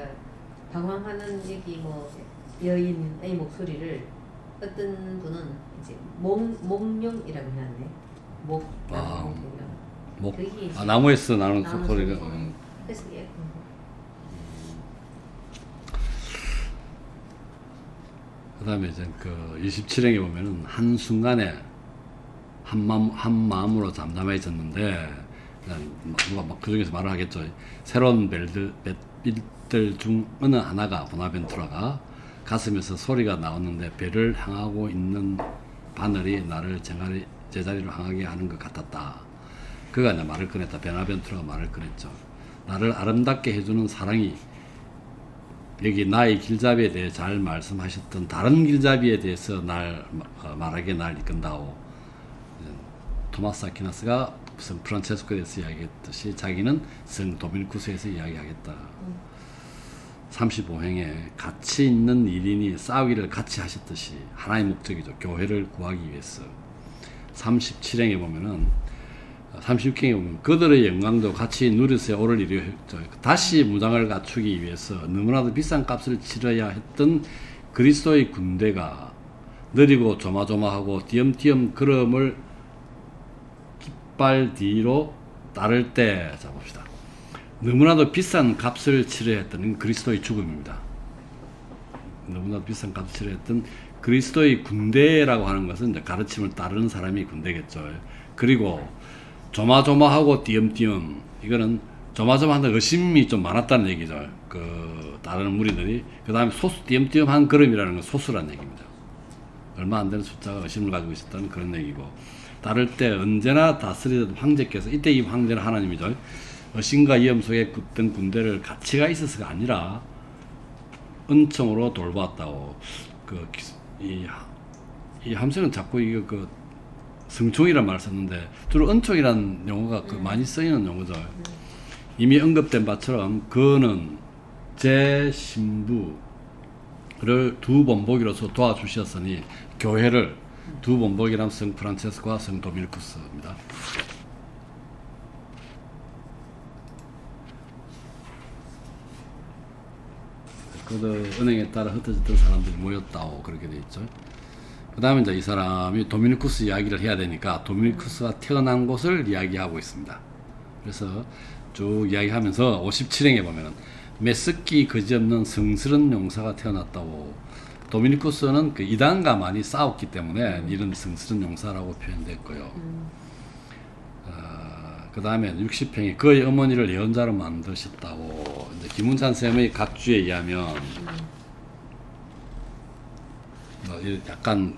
[SPEAKER 3] 방황하는 얘기 뭐 여인의 목소리를 어떤 분은 이제 목명이라고 해놨네. 목명. 나무에서 나오는 소리가. 그래서 에코.
[SPEAKER 1] 그다음에 이제 그 27행에 보면은 한 순간에 한 마음으로 잠잠해졌는데 누가 막 그중에서 말을 하겠죠. 새로운 뱃빛들 중 어느 하나가 보나벤투라가 가슴에서 소리가 나왔는데 배를 향하고 있는 바늘이 나를 제자리로 향하게 하는 것 같았다. 그가 이제 말을 꺼냈다. 보나벤투라가 말을 꺼냈죠. 나를 아름답게 해주는 사랑이 여기 나의 길잡이에 대해 잘 말씀하셨던 다른 길잡이에 대해서 말하게 날 이끈다오. 토마스 아퀴나스가 성 프란체스코에 대해서 이야기했듯이 자기는 성 도미니쿠스에서 이야기하겠다. 35행에 가치 있는 일인이 싸우기를 같이 하셨듯이 하나의 목적이죠. 교회를 구하기 위해서. 37행에 보면은 36행에 보면 그들의 영광도 같이 누리세요 오를 이루어 다시 무장을 갖추기 위해서 너무나도 비싼 값을 치러야 했던 그리스도의 군대가 느리고 조마조마하고 띄엄띄엄 걸음을 깃발 뒤로 따를 때, 자 봅시다. 너무나도 비싼 값을 치러야 했던 그리스도의 죽음입니다. 너무나도 비싼 값을 치러야 했던 그리스도의 군대라고 하는 것은 이제 가르침을 따르는 사람이 군대겠죠. 그리고 조마조마하고 띄엄띄엄, 이거는 조마조마한다 의심이 좀 많았다는 얘기죠. 그 따르는 무리들이. 그 다음에 소수 띄엄띄엄한 걸음이라는 건 소수라는 얘기입니다. 얼마 안 되는 숫자가 의심을 가지고 있었다는 그런 얘기고, 따를 때 언제나 다스리던 황제께서, 이때 이 황제는 하나님이죠. 의심과 위험 속에 굳던 군대를 가치가 있어서가 아니라 은총으로 돌보았다고. 이 함성은 자꾸 이거 성총이란 말을 썼는데 주로 은총이라는 용어가 많이 쓰이는 용어죠. 이미 언급된 바처럼 그는 제 신부를 두 본보기로서 도와주셨으니 교회를 두 본보기란 성 프란체스코와 성 도미니쿠스입니다. 그 은행에 따라 흩어졌던 사람들이 모였다고 그렇게 돼 있죠. 그 다음에 이제 이 사람이 도미니쿠스 이야기를 해야 되니까 도미니쿠스가 태어난 곳을 이야기하고 있습니다. 그래서 쭉 이야기하면서 57행에 보면은 메스키 그지없는 성스러운 용사가 태어났다고. 도미니쿠스는 그 이단과 많이 싸웠기 때문에 이런 성스러운 용사라고 표현됐고요. 그 다음에 60행에 그의 어머니를 예언자로 만드셨다고. 이제 김운찬 쌤의 각주에 의하면 약간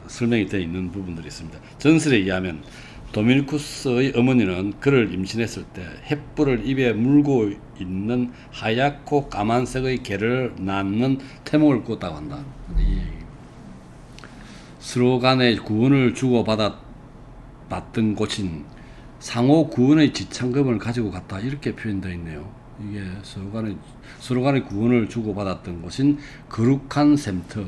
[SPEAKER 1] 설명이 되어 있는 부분들이 있습니다. 전설에 의하면 도미니쿠스의 어머니는 그를 임신했을 때 횃불을 입에 물고 있는 하얗고 까만색의 개를 낳는 태몽을 꾸었다고 한다. 서로 간에 구원을 주고받았던 곳인 상호 구원의 지참금을 가지고 갔다, 이렇게 표현되어 있네요. 이게 서로 간에 구원을 주고받았던 곳인 거룩한 샘터,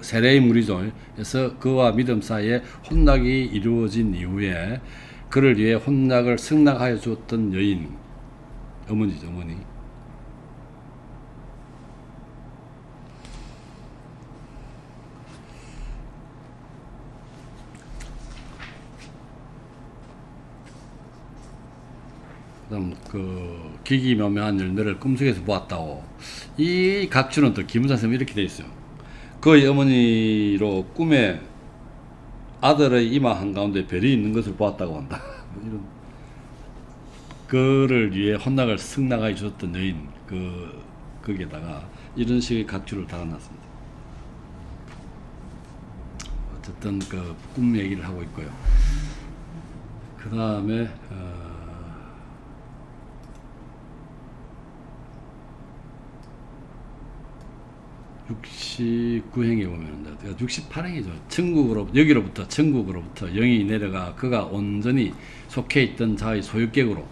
[SPEAKER 1] 세례의 무리죠. 그래서 그와 믿음 사이에 혼락이 이루어진 이후에 그를 위해 혼락을 승낙하여 주었던 여인, 어머니죠, 어머니. 그다음 기기묘묘한 열매를 꿈속에서 보았다고. 이 각주는 또 김은찬 선생님 이렇게 돼 있어요. 그의 어머니로 꿈에 아들의 이마 한가운데 별이 있는 것을 보았다고 한다. 이런 그를 위해 혼락을 승낙하여 주었던 여인, 거기에다가 이런 식의 각주를 달아놨습니다. 어쨌든 꿈 얘기를 하고 있고요. 그 다음에 69행에 보면 68행이죠. 여기로부터 천국으로부터 영이 내려가 그가 온전히 속해 있던 자의 소유객으로,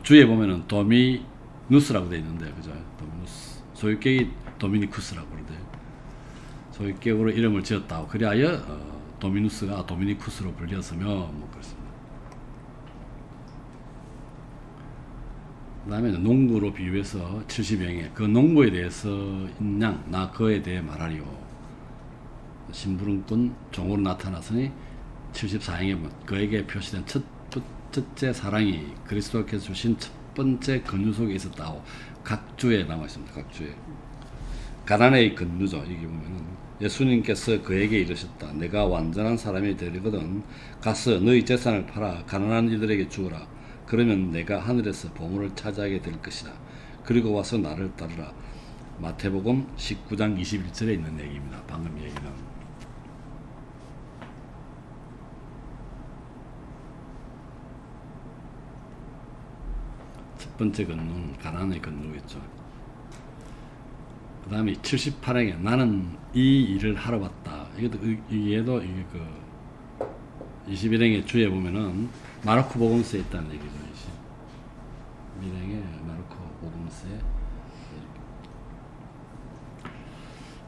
[SPEAKER 1] 주에 보면은 도미누스라고 되어 있는데, 그죠? 도미누스. 소유객이 도미니쿠스라고 그러대요. 소유객으로 이름을 지었다고. 그리하여 도미누스가 도미니쿠스로 불렸으며, 뭐 그렇습니다. 그 다음에 농부로 비유해서 70행에 그 농부에 대해서 인양 나 그에 대해 말하리요. 심부름꾼 종으로 나타났으니 74행에 그에게 표시된 첫째 사랑이 그리스도께서 주신 첫 번째 근유 속에 있었다고. 각주에 나와 있습니다. 각주에. 가난의 근유죠. 여기 보면은 예수님께서 그에게 이르셨다. 내가 완전한 사람이 되거든 가서 너희 재산을 팔아 가난한 이들에게 주어라. 그러면 내가 하늘에서 보물을 차지하게 될 것이다. 그리고 와서 나를 따르라. 마태복음 19장 21절에 있는 얘기입니다. 방금 얘기는. 첫 번째 근유는 가난의 근유겠죠. 그 다음에 78행에 나는 이 일을 하러 왔다. 얘도 이게 그 21행의 주에 보면은 마르코 복음서에 있다는 얘기죠. 21행에 마르코 복음서에.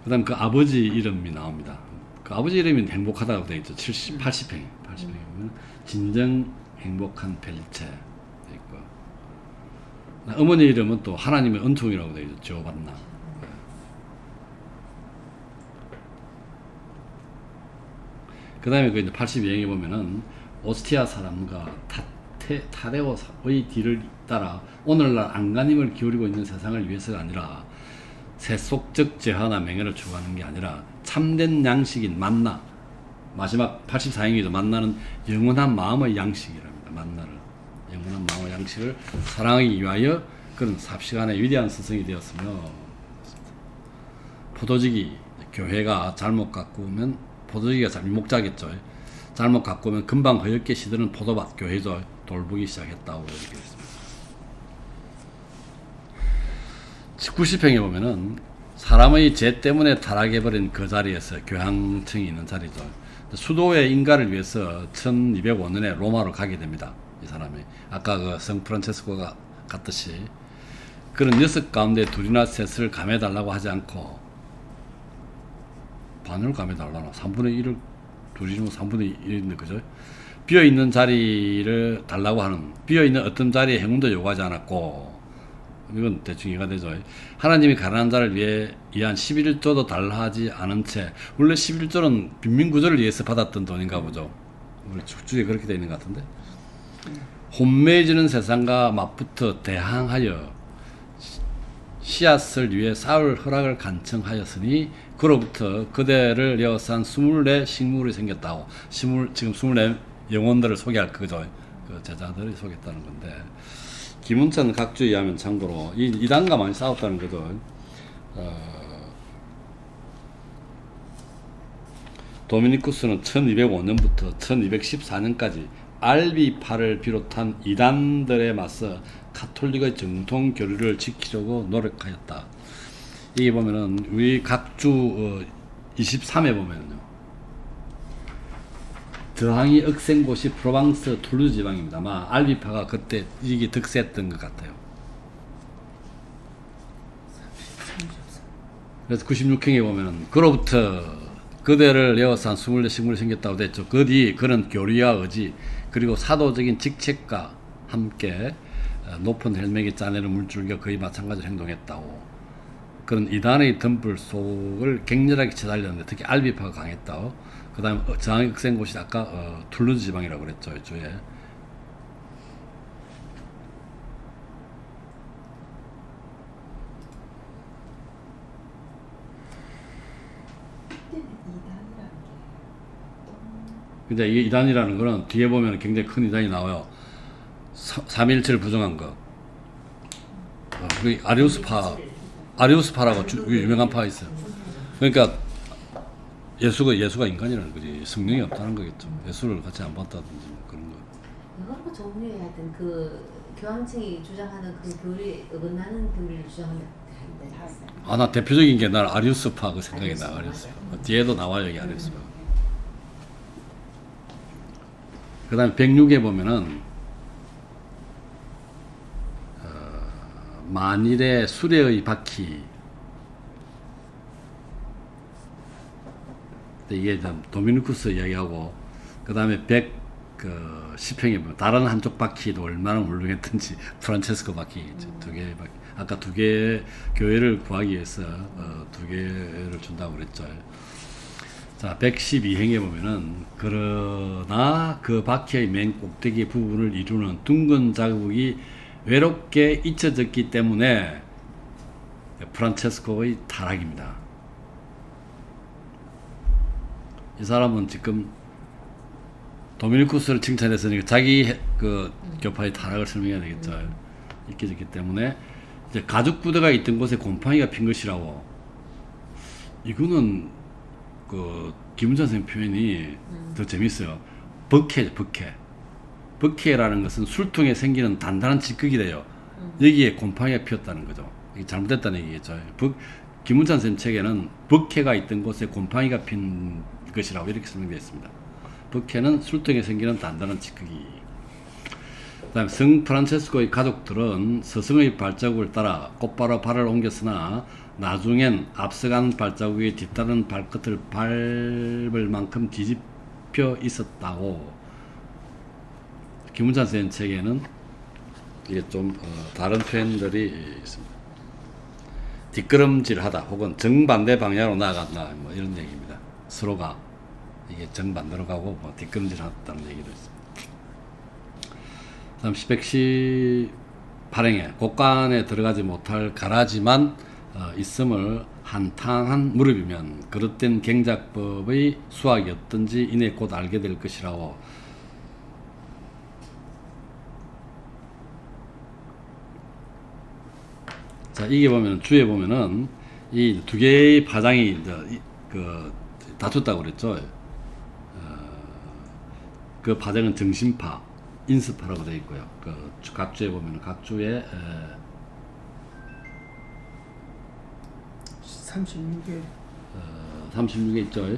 [SPEAKER 1] 그 다음 그 아버지 이름이 나옵니다. 그 아버지 이름이 행복하다고 되어 있죠. 80행에 보면 진정 행복한 별체 있고, 어머니 이름은 또 하나님의 은총이라고 되어 있죠. 지오반나. 그 다음에 그 이제 82행에 보면은 오스티아 사람과 타데오의 뒤를 따라 오늘날 안간힘을 기울이고 있는 세상을 위해서가 아니라 세속적 제화나 맹해를 추구하는 게 아니라 참된 양식인 만나, 마지막 84행이죠. 만나는 영원한 마음의 양식이랍니다. 만나를 영원한 마음의 양식을 사랑하기 위하여 그런 삽시간에 위대한 스승이 되었으며, 포도주기 교회가 잘못 가꾸면 포도주기가 목자겠죠. 잘못 가꾸면 금방 허옇게 시드는 포도밭 교회도 돌보기 시작했다고 이렇게 있습니다. 90행에 보면은 사람의 죄 때문에 타락해버린 그 자리에서 교황청이 있는 자리죠. 수도의 인가를 위해서 1205년에 로마로 가게 됩니다. 이 사람이 아까 그 성 프란체스코가 갔듯이 그런 6 가운데 2이나 3을 감해달라고 하지 않고, 반을 감해달라나 3분의 1을 2이면 3분의 1인데 그죠? 비어있는 자리를 달라고 하는, 비어있는 어떤 자리에 행운도 요구하지 않았고, 이건 대충 이해가 되죠. 하나님이 가난한 자를 위한 11조도 달라 하지 않은 채, 원래 11조는 빈민구조를 위해서 받았던 돈인가 보죠. 우리 축주에 그렇게 되어 있는 것 같은데, 혼매해지는 세상과 맞붙어 대항하여 씨앗을 위해 싸울 허락을 간청하였으니 그로부터 그대를 에워싼 24 식물이 생겼다고. 지금 24 영혼들을 소개할 그죠. 그 제자들이 소개했다는 건데, 김은천 각주에 의하면 참고로 이단과 많이 싸웠다는 거죠. 도미니쿠스는 1205년부터 1214년까지 알비파를 비롯한 이단들에 맞서 카톨릭의 정통 교리를 지키려고 노력하였다. 이게 보면은 우리 각주 23에 보면요, 저항이 억센 곳이 프로방스 툴루즈 지방입니다. 아마 알비파가 그때 이게 득세했던 것 같아요. 그래서 96행에 보면은 그로부터 그대를 에워싼 24 식물이 생겼다고 됐죠. 그 뒤 그는 교리와 의지 그리고 사도적인 직책과 함께 높은 헬멧에 짜내는 물줄기와 거의 마찬가지로 행동했다고. 그런 이단의 덤불 속을 격렬하게 쳐달렸는데 특히 알비파가 강했다고. 그 다음에 저항이 억센 곳이 아까 툴루즈 지방이라고 그랬죠. 이쪽에. 근데 이 이단이라는 거는 뒤에 보면 굉장히 큰 이단이 나와요. 삼일체를 부정한 거. 아리우스파라고 유명한 파가 있어요. 그러니까 예수가 인간이라는 거지. 성령이 없다는 거겠죠. 예수를 같이 안 봤다든지 뭐 그런 거.
[SPEAKER 3] 그거 종류에 하여튼 그 교황청이 주장하는 그 교리 어긋나는 교리를 주장한다.
[SPEAKER 1] 나 대표적인 게 난 아리우스파 그 생각이 나. 아리우스파. 뒤에도 나와요, 여기 아리우스파. 그 다음에 106에 보면은 만일의 수레의 바퀴, 이게 도미니쿠스 이야기하고, 그 다음에 110행에 보면 다른 한쪽 바퀴도 얼마나 훌륭했던지 프란체스코 바퀴, 2개의 바퀴. 아까 2개의 교회를 구하기 위해서 2개를 준다고 그랬죠. 자, 112행에 보면은 그러나 그 바퀴의 맨 꼭대기 부분을 이루는 둥근 자국이 외롭게 잊혀졌기 때문에 프란체스코의 타락입니다. 이 사람은 지금 도미니쿠스를 칭찬했으니까 자기 그 교파의 타락을 설명해야 되겠죠. 잊혀졌기 때문에 이제 가죽 부대가 있던 곳에 곰팡이가 핀 것이라고. 이거는 그 김은찬 선생님 표현이 더 재밌어요. 버케죠, 버케. 버케라는 것은 술통에 생기는 단단한 찌꺼기래요. 여기에 곰팡이가 피었다는 거죠. 이게 잘못됐다는 얘기겠죠. 김문찬 선생님 책에는 벅해가 있던 곳에 곰팡이가 핀 것이라고 이렇게 설명되어 있습니다. 벅해는 술통에 생기는 단단한 찌꺼기. 그다음에 성 프란체스코의 가족들은 스승의 발자국을 따라 곧바로 발을 옮겼으나 나중엔 앞서가는 발자국이 뒤따르는 발끝을 밟을 만큼 뒤집혀 있었다고. 김문찬 선생님 책에는 이게 좀 다른 표현들이 있습니다. 뒷걸음질하다 혹은 정반대 방향으로 나아간다 뭐 이런 얘기입니다. 서로가 이게 정반대로 가고 뭐 뒷걸음질하다는 얘기도 있습니다. 다음 시백시 발행에 곡간에 들어가지 못할 가라지만 있음을 한탕한 무렵이면 그릇된 경작법의 수학이 어떤지 이내 곧 알게 될 것이라고. 자, 이게 보면 주에 보면은 이 두 개의 파장이 이제 다퉜다고 그랬죠. 그 파장은 정신파, 인스파라고 되어 있고요. 각 주에 보면 각 주에
[SPEAKER 2] 36개
[SPEAKER 1] 36개 있죠.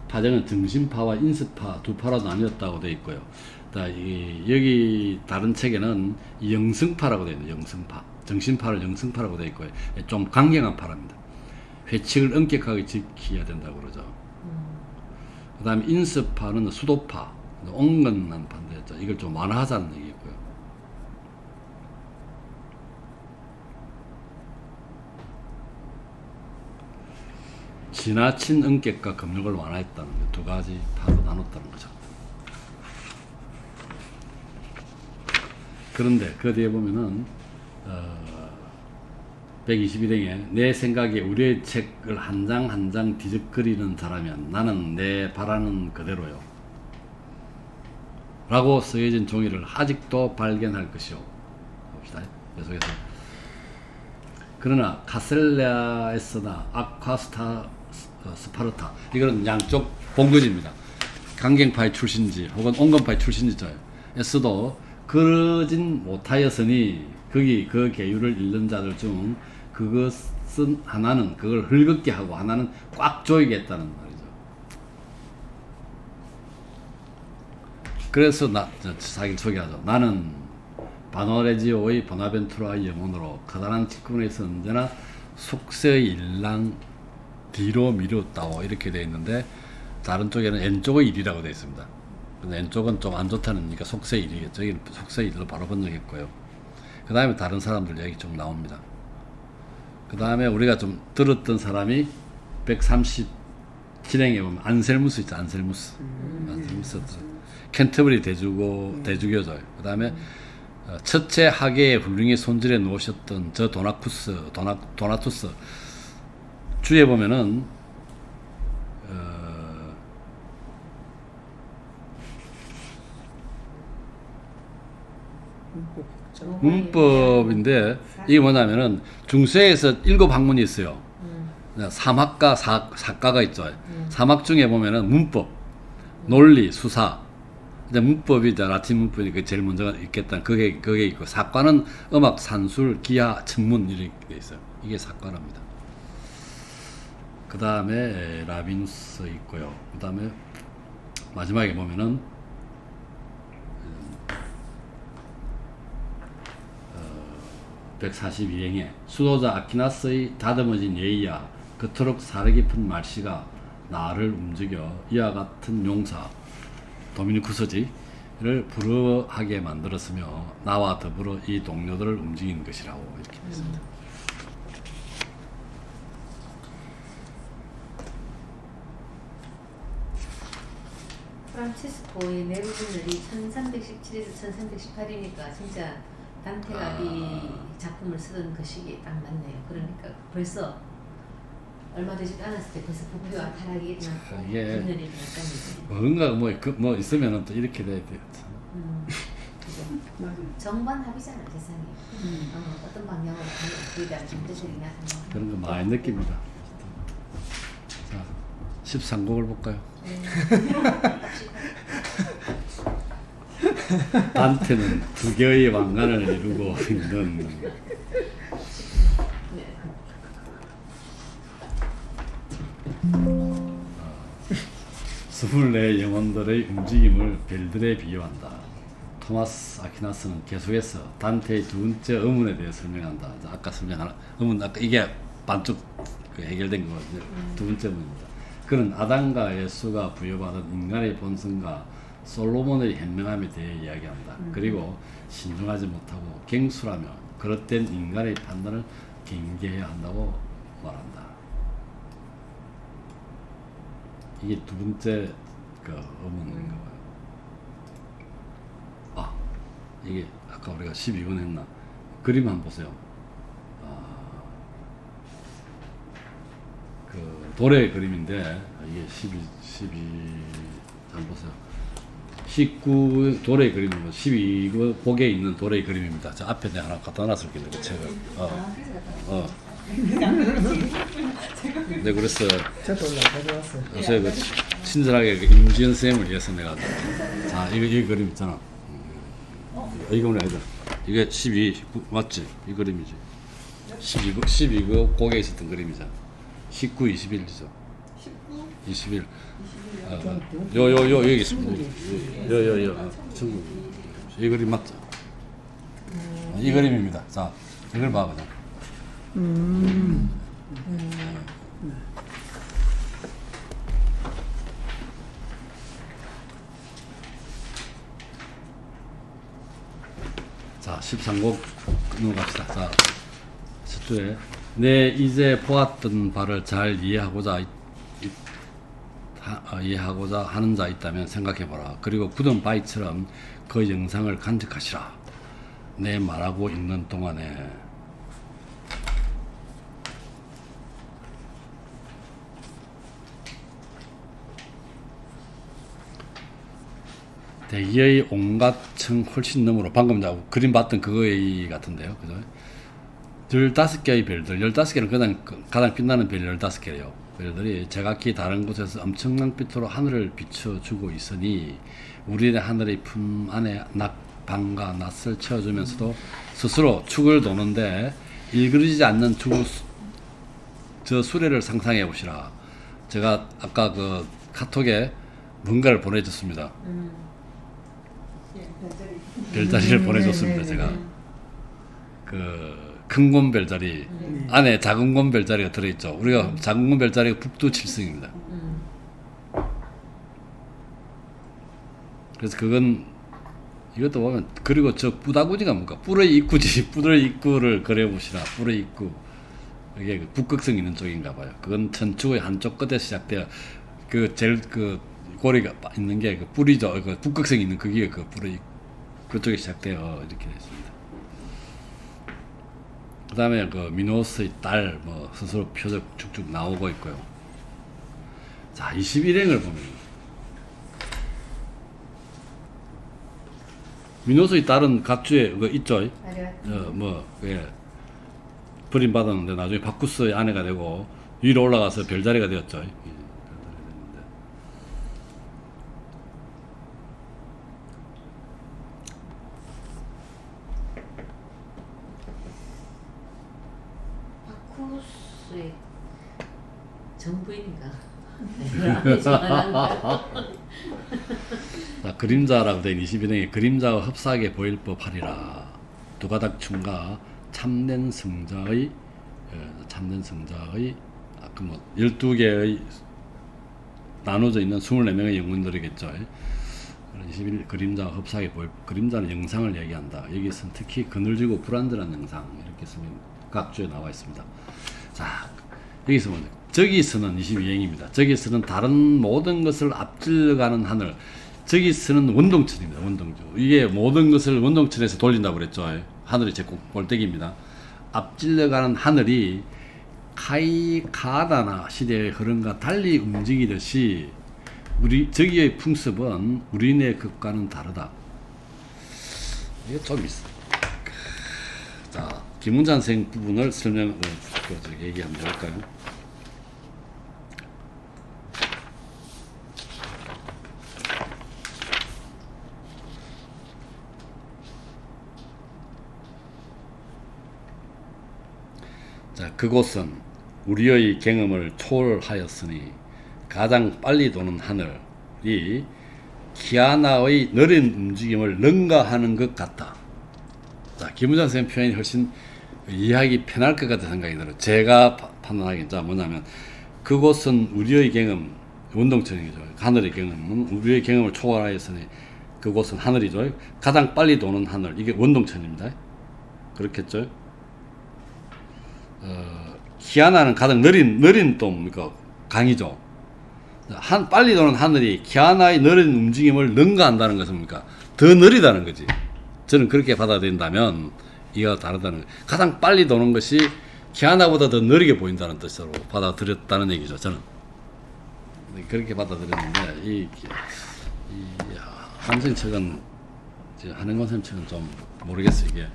[SPEAKER 1] 파장은 정신파와 인스파 두 파로 나뉘었다고 되어 있고요. 여기 다른 책에는 영승파라고 되어 있는 영승파, 정신파를 영승파라고 되어 있고요. 좀 강경한 파랍니다. 회칙을 엄격하게 지켜야 된다고 그러죠. 그 다음에 인스파는 수도파, 온건한 파인데 이걸 좀 완화하자는 얘기고요. 지나친 엄격과 금욕을 완화했다는 두 가지 파로 나눴다는 거죠. 그런데 그 뒤에 보면은 122행에 내 생각에 우리의 책을 한 장 한 장 뒤적거리는 자라면 나는 내 바라는 그대로요 라고 쓰여진 종이를 아직도 발견할 것이요. 봅시다. 계속해서. 그러나 카셀레아에서나 스파르타 이거는 양쪽 본거지입니다. 강경파의 출신지 혹은 온건파의 출신지에서도 그러진 못하였으니 거기 그 계율을 읽는 자들 중 그것은 하나는 그걸 흘겁게 하고 하나는 꽉 조이겠다는 말이죠. 그래서 자기를 소개하죠. 나는 바노레지오의 보나벤투라의 영혼으로 커다란 직군에서 언제나 속세의 일랑 뒤로 미뤘다고 이렇게 되어 있는데 다른 쪽에는 N쪽의 일이라고 되어 있습니다. 근데 N쪽은 좀 안 좋다는 얘기가 속세의 일이겠죠. 여기는 속세의 일로 바로 번역했고요. 그 다음에 다른 사람들 얘기 좀 나옵니다. 그 다음에 우리가 좀 들었던 사람이 137행에 보면 안셀무스 있죠. 안셀무스. 안셀무스. 캔터버리 대주교죠. 그 다음에 첫째 하계의 훌륭히 손질해 놓으셨던 저 도나투스. 주에 보면은 문법인데 이게 뭐냐면은 중세에서 7학문이 있어요. 3학과 4과가 있죠. 3학 중에 보면은 문법, 논리, 수사. 근데 문법이 이제 라틴 문법이니까 제일 먼저 있겠다. 그게 있고 4과는 음악, 산술, 기하, 천문 이렇게 있어요. 이게 4과랍니다. 그 다음에 라비누스 있고요. 그 다음에 마지막에 보면은 142행에 수도자 아키나스의 다듬어진 예의야 그토록 사려 깊은 말씨가 나를 움직여 이와 같은 용사 도미니쿠스지를 불허하게 만들었으며 나와 더불어 이 동료들을 움직인 것이라고 이렇게 했습니다.
[SPEAKER 3] 프란치스코의 내부분들이 1317에서 1318이니까 진짜 단테가 이 작품을 쓰던 그 시기에 딱 맞네요. 그러니까 벌써 얼마 되지 않았을 때 벌써 부부와 타락이 났고
[SPEAKER 1] 이게
[SPEAKER 3] 분열이 났다는
[SPEAKER 1] 뭔가 뭐 있으면은 또 이렇게 돼야 돼요.
[SPEAKER 3] 정반합이잖아 세상에. 어떤 방향으로 가는 그에 대한 전체적인 나타나.
[SPEAKER 1] 그런 거 많이 느낍니다. 자, 13곡을 볼까요? 단테는 두 개의 왕관을 이루고 있는 24 영혼들의 움직임을 별들에 비유한다. 토마스 아퀴나스는 계속해서 단테의 두 번째 의문에 대해 설명한다. 아까 설명한 의문, 아까 이게 반쪽 해결된 거거든요. 두 번째 의문입니다. 그는 아담과 예수가 부여받은 인간의 본성과 솔로몬의 현명함에 대해 이야기한다. 그리고 신중하지 못하고 갱수라며 그릇된 인간의 판단을 경계해야 한다고 말한다. 이게 두 번째 그 의문인가 봐요. 아, 이게 아까 우리가 12번 했나? 그림 한번 보세요. 그 돌의 그림인데 이게 12 한번 보세요. 19 돌의 그림이고 12곡에 있는 돌의 그림입니다. 저 앞에 내가 하나 갖다 놨을게요. 그 책을. 네, 그래서
[SPEAKER 2] 저도 가져왔어요.
[SPEAKER 1] 요새 그 친절하게 그 임지연 쌤을 위해서 내가 자 이 그림 있잖아. 이거 뭐냐 이거. 이게 12 맞지? 이 그림이지. 12그 곡에 있었던 그림이잖아. 19, 21이죠. 21. 요 여기 있습니다. 요 친구. 이 그림 맞죠? 이 그림입니다. 자 이걸 봐 그냥. 자 13곡 넘어갑시다. 자 첫 줄에 내 이제 보았던 바를 잘 이해하고자 하는 자 있다면 생각해보라. 그리고 굳은 바위처럼 그 영상을 간직하시라. 내 말하고 있는 동안에 대기의 온갖 층 훨씬 너머로 방금 그림 봤던 그거의 같은데요. 그죠? 15개의 별들, 15개는 가장 빛나는 별 15개예요. 별들이 제각기 다른 곳에서 엄청난 빛으로 하늘을 비춰주고 있으니 우리의 하늘의 품 안에 밤과 낮을 채워주면서도 스스로 축을 도는데 일그러지지 않는 저 수레를 상상해 보시라. 제가 아까 그 카톡에 뭔가를 보내줬습니다. 별자리를 보내줬습니다. 제가 그 큰 곰 별자리 안에 작은 곰 별자리가 들어있죠. 우리가 작은 곰 별자리가 북두 7승입니다. 그래서 그건 이것도 보면 그리고 저 뿌다구지가 뭔가 뿔의 입구지. 뿔의 입구를 그려보시라. 뿔의 입구 이게 그 북극성 있는 쪽인가 봐요. 그건 천축의 한쪽 끝에 시작돼요. 그 제일 그 고리가 있는 게 그 뿔이죠. 그 북극성 있는 그게 그 뿔의 그쪽에 시작돼요. 이렇게 되어 있습니다. 그 다음에 그 미노스의 딸 뭐 스스로 표적 쭉쭉 나오고 있고요. 자 21행을 보면 미노스의 딸은 각주에 그 있죠. 버림받았는데 나중에 바쿠스의 아내가 되고 위로 올라가서 별자리가 되었죠.
[SPEAKER 3] 바쿠스의 정부인가?
[SPEAKER 1] 자, 그림자라고 된 21행에 그림자와 흡사하게 보일 법하리라. 두 가닥 춤과 참된 성자의 아까 뭐 12개의 나눠져 있는 24명의 영혼들이겠죠. 21 그림자와 흡사하게 보일 그림자는 영상을 얘기한다. 여기서는 특히 그늘지고 불안전한 영상 이렇게 쓰면 각주에 나와 있습니다. 자, 여기서 먼저 저기서는 22행입니다. 저기서는 다른 모든 것을 앞질러가는 하늘. 저기서는 원동천입니다. 원동천. 이게 모든 것을 원동천에서 돌린다고 그랬죠. 하늘이 제 골대기입니다. 앞질러가는 하늘이 카이카다나 시대의 흐름과 달리 움직이듯이 저기의 풍습은 우리네 것과는 다르다. 이게 좀 있어. 자, 김은찬 선생 부분을 얘기하면 될까요? 자, 그곳은 우리의 경험을 초월하였으니 가장 빨리 도는 하늘, 하늘이 키아나의 느린 움직임을 능가하는 것 같다. 자, 김은장 선생님 표현이 훨씬 이해하기 편할 것 같은 생각이 들어요. 제가 판단하기엔 자 뭐냐면 그곳은 우리의 경험, 운동천이죠. 하늘의 경험은 우리의 경험을 초월하였으니 그곳은 하늘이죠. 가장 빨리 도는 하늘, 이게 원동천입니다. 그렇겠죠? 키아나는 가장 느린 또 뭡니까? 강이죠. 빨리 도는 하늘이 키아나의 느린 움직임을 능가한다는 것은 뭡니까? 더 느리다는 거지. 저는 그렇게 받아들인다면 이가 다르다는 거예요. 가장 빨리 도는 것이 키아나보다 더 느리게 보인다는 뜻으로 받아들였다는 얘기죠. 저는 그렇게 받아들였는데 이 한생 책은 한행관 선생님 책은 좀 모르겠어요. 이게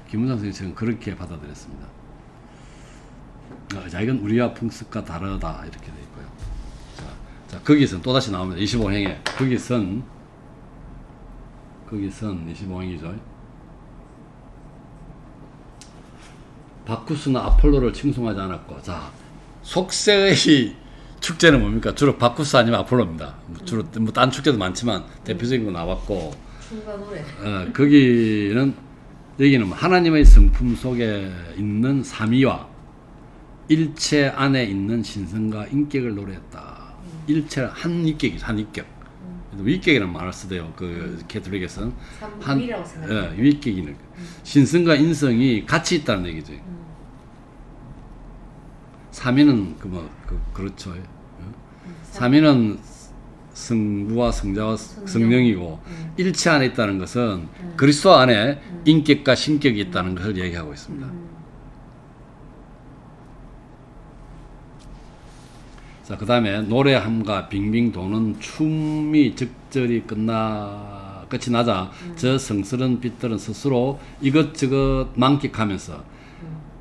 [SPEAKER 1] 김은상 선생님 책은 그렇게 받아들였습니다. 자, 이건 우리와 풍습과 다르다 이렇게 돼 있고요. 자, 거기선 또다시 나옵니다. 25행에 거기선 25행이죠. 바쿠스는 아폴로를 칭송하지 않았고, 자, 속세의 축제는 뭡니까? 주로 바쿠스 아니면 아폴로입니다. 주로 뭐 딴 축제도 많지만 대표적인 거 나왔고,
[SPEAKER 3] 춤과 노래.
[SPEAKER 1] 여기는 하나님의 성품 속에 있는 삼위와 일체 안에 있는 신성과 인격을 노래했다. 일체 한 인격이죠, 한 인격. 위격이라는 말을 쓰대요. 그 캐톨릭에서는
[SPEAKER 3] 위라고 생각해요.
[SPEAKER 1] 위격이는 신성과 인성이 같이 있다는 얘기죠. 삼위는 그렇죠. 삼위는 성부와 성자와 성령이고 일체 안에 있다는 것은 그리스도 안에 인격과 신격이 있다는 것을 얘기하고 있습니다. 자, 그 다음에 노래함과 빙빙 도는 춤이 적절히 끝이 나자 저 성스러운 빛들은 스스로 이것저것 만끽하면서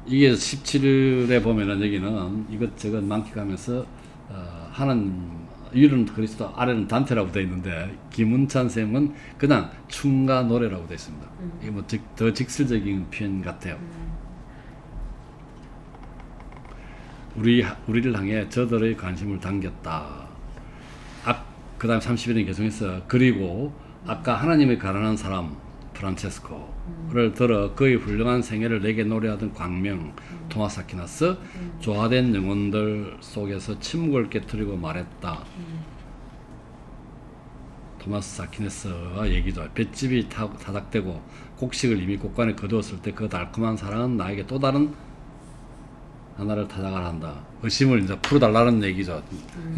[SPEAKER 1] 이게 17일에 보면은 여기는 이것저것 만끽하면서 하나님 위는 그리스도 아래는 단테라고 되어 있는데 김은찬 쌤은 그냥 춤과 노래라고 되어 있습니다. 이게 뭐 더 직설적인 표현 같아요. 우리를 향해 저들의 관심을 당겼다. 그 다음 31년 계속해서 그리고 아까 하나님의 가난한 사람 프란체스코를 들어 그의 훌륭한 생애를 내게 노래하던 광명 토마스 아퀴나스 조화된 영혼들 속에서 침묵을 깨뜨리고 말했다. 토마스 아퀴나스와 얘기죠. 볏집이 타닥대고 곡식을 이미 곡간에 거두었을 때 그 달콤한 사랑은 나에게 또 다른 하나를 타작을 한다. 의심을 이제 풀어달라는 얘기죠.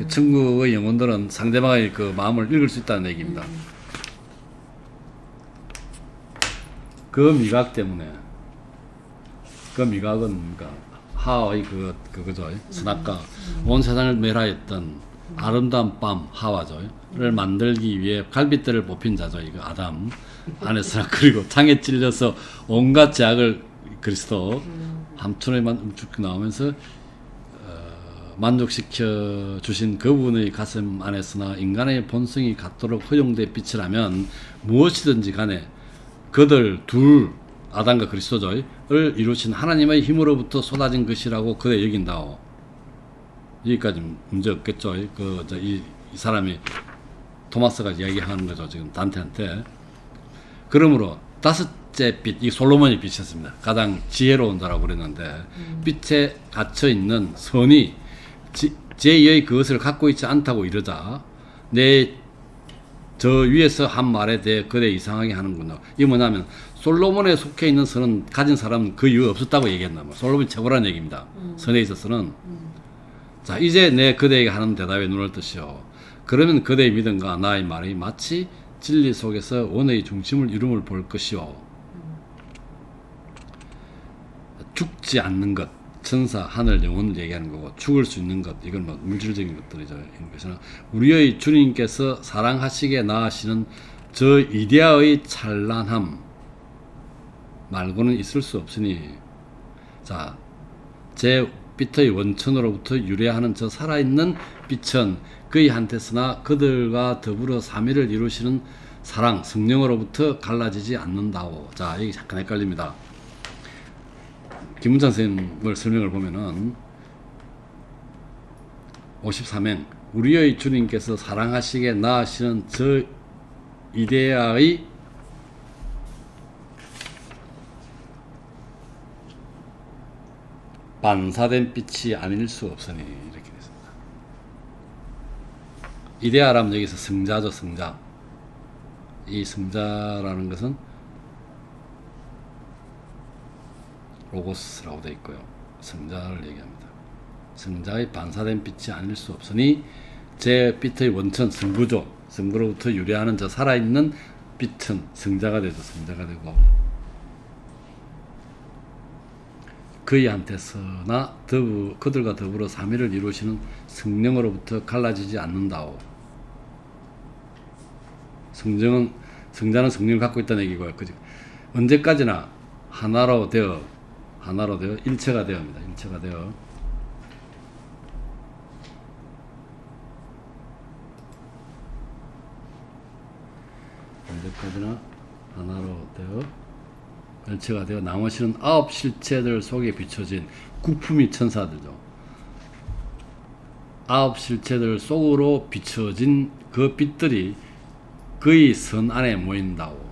[SPEAKER 1] 천국의 영혼들은 상대방의 그 마음을 읽을 수 있다는 얘기입니다. 그 미각 때문에, 그 미각은 그러니까 하와의 그거죠. 선악과 온 세상을 멸하였던 아름다운 밤 하와죠.를 만들기 위해 갈빗대를 뽑힌 자죠. 이거 아담 안에서 그리고 창에 찔려서 온갖 죄악을 그리스도 함투에만 움쭉 나오면서 만족시켜 주신 그분의 가슴 안에서나 인간의 본성이 갖도록 허용된 빛이라면 무엇이든지 간에 그들 둘 아담과 그리스도를 이루신 하나님의 힘으로부터 쏟아진 것이라고 그래 여긴다오. 여기까지 문제 없겠죠. 이 사람이 토마스가 이야기하는 거죠. 지금 단테한테. 그러므로 다섯째 빛, 이 솔로몬의 빛이었습니다. 가장 지혜로운 자라고 그랬는데 빛에 갇혀 있는 선이 제2의 그것을 갖고 있지 않다고 이러자 저 위에서 한 말에 대해 그래 이상하게 하는구나. 이게 뭐냐면 솔로몬에 속해 있는 선은 가진 사람은 그 이유 없었다고 얘기했나 봐. 솔로몬이 최고라는 얘기입니다. 선에 있어서는. 자, 이제 내 그대에게 하는 대답에 눈을 뜨시오. 그러면 그대의 믿음과 나의 말이 마치 진리 속에서 원의 중심을 이rum을 볼 것이오. 죽지 않는 것, 천사, 하늘, 영혼을 얘기하는 거고 죽을 수 있는 것, 이건 뭐 물질적인 것들이죠. 이것은 우리의 주님께서 사랑하시게 나아시는 저 이데아의 찬란함 말고는 있을 수 없으니, 자, 제 빛의 원천으로부터 유래하는 저 살아있는 빛은 그의 한테서나 그들과 더불어 삼위를 이루시는 사랑, 성령으로부터 갈라지지 않는다오. 자, 이게 잠깐 헷갈립니다. 김문찬 선생님을 설명을 보면은 53행 우리의 주님께서 사랑하시게 낳으시는 저 이데아의 반사된 빛이 아닐 수 없으니 이렇게 됐습니다. 이데아라면 여기서 성자죠, 성자. 이 성자라는 것은 로고스라고 되어 있고요. 성자를 얘기합니다. 성자의 반사된 빛이 아닐 수 없으니 제 빛의 원천 성부죠. 성부로부터 유래하는 저 살아있는 빛은 성자가 되죠. 성자가 되고 그이한테서나 그들과 더불어 삼위를 이루시는 성령으로부터 갈라지지 않는다오. 성자는 성령을 갖고 있다는 얘기고요. 언제까지나 하나로 되어 일체가 되어입니다. 일체가 되어 언제까지나 하나로 되어 일체가 되어 나머지는 아홉 실체들 속에 비춰진 국품이 천사들죠. 아홉 실체들 속으로 비춰진 그 빛들이 그의 선 안에 모인다고.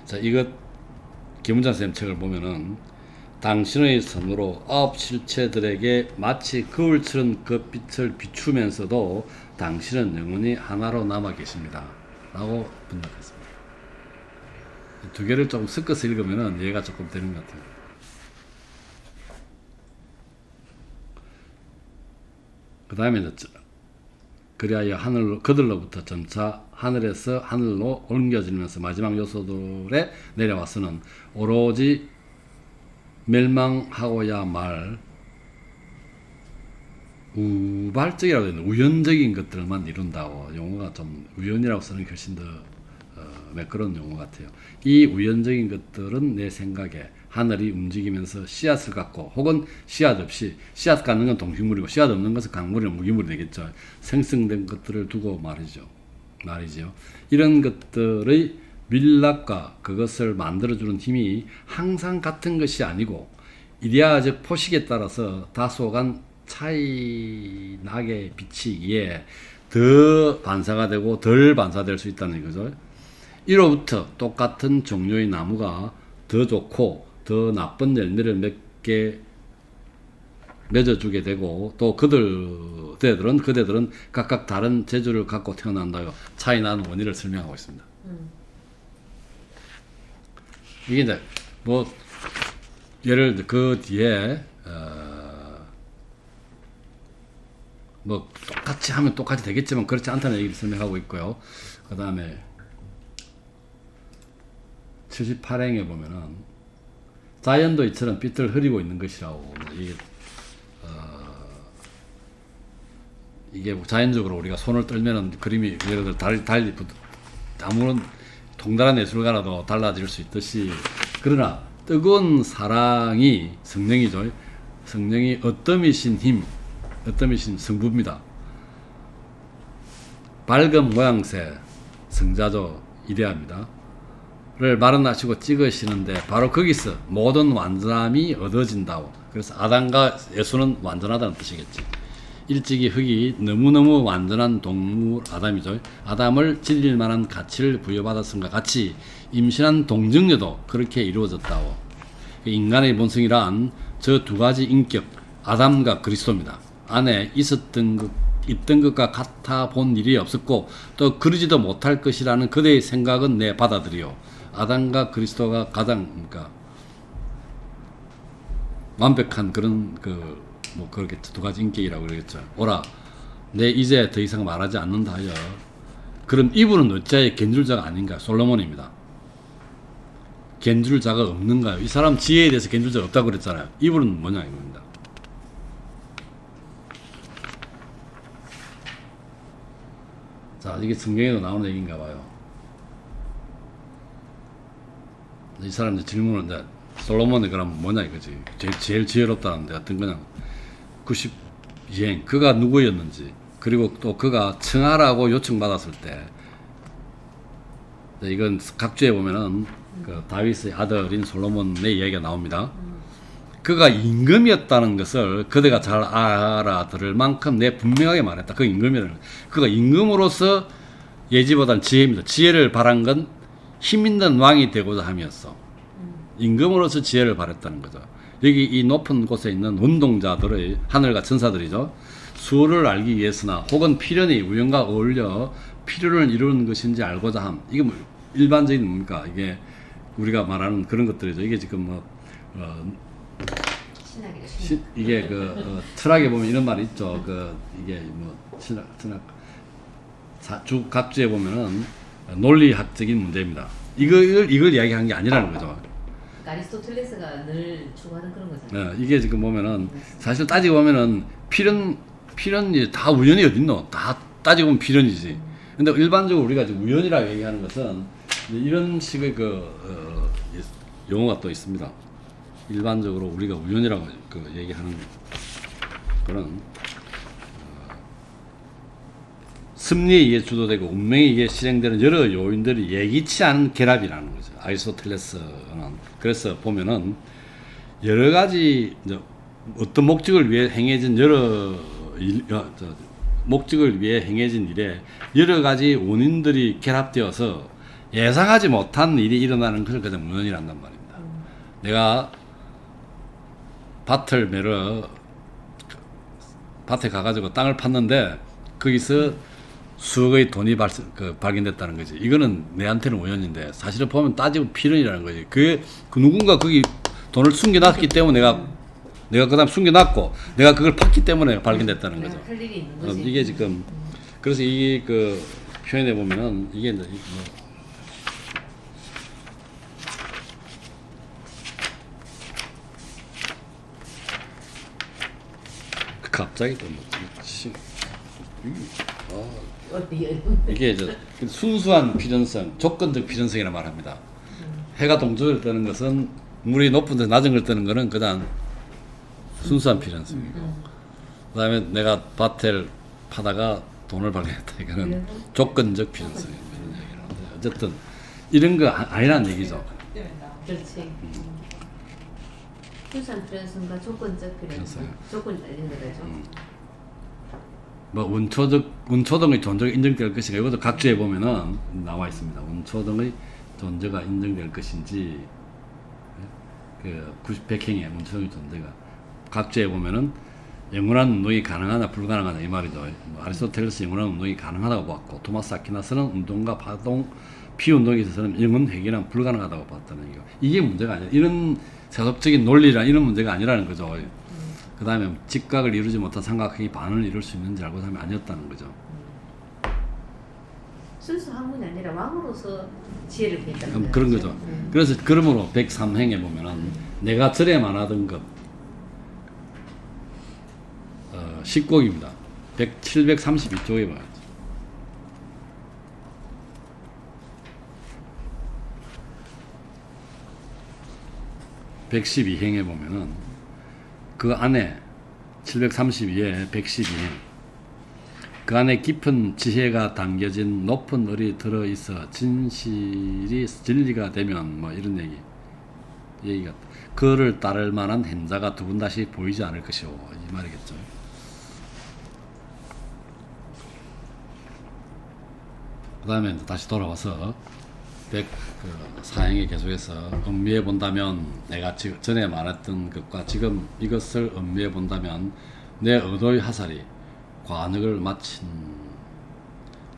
[SPEAKER 1] 자, 이것 김은찬 선생님 책을 보면은 당신의 선으로 아홉 실체들에게 마치 거울처럼 그 빛을 비추면서도 당신은 영원히 하나로 남아 계십니다. 라고 분석했습니다. 두 개를 조금 섞어서 읽으면 이해가 조금 되는 것 같아요. 그 다음에 그리하여 그들로부터 점차 하늘에서 하늘로 옮겨지면서 마지막 요소들에 내려와서는 오로지 멸망하고야 말 우발적이라고 되는 우연적인 것들만 이룬다고. 용어가 좀 우연이라고 쓰는 게 훨씬 더 매끄러운 용어 같아요. 이 우연적인 것들은 내 생각에 하늘이 움직이면서 씨앗을 갖고 혹은 씨앗 없이, 씨앗 갖는 건 동식물이고 씨앗 없는 것은 강물이나 무기물이 되겠죠. 생성된 것들을 두고 말이죠. 이런 것들의 밀랍과 그것을 만들어주는 힘이 항상 같은 것이 아니고 이데아적 포식에 따라서 다소간 차이 나게 비치기에 더 반사가 되고 덜 반사될 수 있다는 거죠. 이로부터 똑같은 종류의 나무가 더 좋고 더 나쁜 열매를 맺게 맺어주게 되고 또 그대들은 각각 다른 재주를 갖고 태어난다요. 차이 나는 원인을 설명하고 있습니다. 이게 이제 뭐 예를 들어 그 뒤에 뭐 똑같이 하면 똑같이 되겠지만 그렇지 않다는 얘기를 설명하고 있고요. 그 다음에 78행에 보면은 자연도 이처럼 빛을 흐리고 있는 것이라고. 이게 자연적으로 우리가 손을 떨면은 그림이 예를 들어 달리 아무런 동달한 예술가라도 달라질 수 있듯이, 그러나 뜨거운 사랑이 성령이죠. 성령이 어떠미신 힘, 어떠미신 성부입니다. 밝은 모양새 성자죠. 이데아입니다. 를 마련하시고 찍으시는데 바로 거기서 모든 완전함이 얻어진다고. 그래서 아담과 예수는 완전하다는 뜻이겠지. 일찍이 흙이 너무너무 완전한 동물 아담이죠. 아담을 지릴 만한 가치를 부여받았음과 같이 임신한 동정녀도 그렇게 이루어졌다고. 인간의 본성이란 저 두 가지 인격, 아담과 그리스도입니다. 안에 있던 것과 같아 본 일이 없었고 또 그러지도 못할 것이라는 그대의 생각은 내 받아들여. 아담과 그리스도가 가장 그러니까 완벽한 그런 뭐 그렇겠죠. 두 가지 인격이라고 그러겠죠. 오라, 내 이제 더 이상 말하지 않는다 하여. 그럼 이분은 어찌하여 견줄자가 아닌가? 솔로몬입니다. 견줄자가 없는가요? 이 사람 지혜에 대해서 견줄자가 없다고 그랬잖아요. 이분은 뭐냐 이겁니다. 자, 이게 성경에도 나오는 얘기인가 봐요. 이 사람들 질문은 이제 솔로몬이 그럼 뭐냐 이거지. 제일 지혜롭다는데 하여튼 그냥 92행 그가 누구였는지, 그리고 또 그가 청하라고 요청받았을 때 이건 각주에 보면은 그 다윗의 아들인 솔로몬의 이야기가 나옵니다. 그가 임금이었다는 것을 그대가 잘 알아들을 만큼 내 분명하게 말했다. 그 임금이라는 거. 그가 임금으로서 예지보다는 지혜입니다. 지혜를 바란 건 힘 있는 왕이 되고자 함이었어. 임금으로서 지혜를 바랬다는 거죠. 여기 이 높은 곳에 있는 운동자들의 하늘과 천사들이죠. 수를 알기 위해서나 혹은 필연이 우연과 어울려 필요를 이루는 것인지 알고자 함. 이게 뭐 일반적인 뭡니까? 이게 우리가 말하는 그런 것들이죠. 이게 지금 뭐
[SPEAKER 3] 신학이죠.
[SPEAKER 1] 이게 철학에 보면 이런 말이 있죠. 이게 뭐 철학 각주에 보면은 논리학적인 문제입니다. 이걸 이야기하는 게 아니라는 거죠.
[SPEAKER 3] 아리스토텔레스가 늘 추구하는 그런 거잖아요.
[SPEAKER 1] 이게 지금 보면은 사실 따지고 보면은 필연이 다 우연이 어딨노? 다 따지고 보면 필연이지. 근데 일반적으로 우리가 지금 우연이라고 얘기하는 것은 이런 식의 용어가 또 있습니다. 일반적으로 우리가 우연이라고 얘기하는 그런 섭리에 의해 주도되고 운명에 의해 실행되는 여러 요인들이 예기치 않은 결합이라는 거죠. 아리스토텔레스는. 그래서 보면은 여러 가지 어떤 목적을 위해 행해진 목적을 위해 행해진 일에 여러 가지 원인들이 결합되어서 예상하지 못한 일이 일어나는 것을 그냥 우연이란단 말입니다. 내가 밭에 가가지고 땅을 팠는데 거기서 수억의 돈이 발견됐다는 거지. 이거는 내한테는 우연인데 사실은 보면 따지면 필연이라는 거지. 그 누군가 거기 돈을 숨겨놨기 때문에 내가 그다음 숨겨놨고 내가 그걸 팠기 때문에 발견됐다는 거죠.
[SPEAKER 3] 할 일이 있는 거지.
[SPEAKER 1] 이게 지금 그래서 이 표현해 보면은 이게 이제 갑자기 또 이게 이제 순수한 필연성, 조건적 필연성이라 말합니다. 해가 동쪽을 뜨는 것은 물이 높은 데 낮은 걸 뜨는 것은 그다음 순수한 필연성이고, 그다음에 내가 밭을 파다가 돈을 발견했다. 이거는 조건적 필연성입니다. 어쨌든 이런 거 아니라는 얘기죠.
[SPEAKER 3] 그렇지. 순수한 필연성과 조건적 필연성. 조건이 달린 거죠.
[SPEAKER 1] 뭐 운초 등의 존재가 인정될 것인가, 이것도 각주에 보면은 나와 있습니다. 운초 등의 존재가 인정될 것인지, 백행의 운초 등의 존재가 각주에 보면은 영원한 운동이 가능하냐 불가능하냐 이 말이죠. 아리스토텔레스 영원한 운동이 가능하다고 봤고, 토마스 아퀴나스는 운동과 파동 피운동에 있어서는 영원 회귀는 불가능하다고 봤다는 얘기고, 이게 문제가 아니라 이런 세속적인 논리란 이런 문제가 아니라는 거죠. 그 다음에 직각을 이루지 못한 삼각형이 반을 이룰 수 있는지 알고 하면 아니었다는 거죠.
[SPEAKER 3] 순수 학문이 아니라 왕으로서 지혜를 배웠다는
[SPEAKER 1] 그런 거죠. 그래서 그러므로 103행에 보면은 내가 절에만 하던 것 10곡입니다. 732쪽에 봐야죠. (112행에) 보면은 그 안에 732에 112행 그 안에 깊은 지혜가 담겨진 높은 을이 들어있어 진리가 되면 뭐 이런 얘기가 그를 따를 만한 행자가 두 분 다시 보이지 않을 것이오, 이 말이겠죠. 그 다음에 다시 돌아와서 104행에 계속해서 음미해 본다면, 내가 전에 말했던 것과 지금 이것을 음미해 본다면 내 의도의 하살이 관역을 마친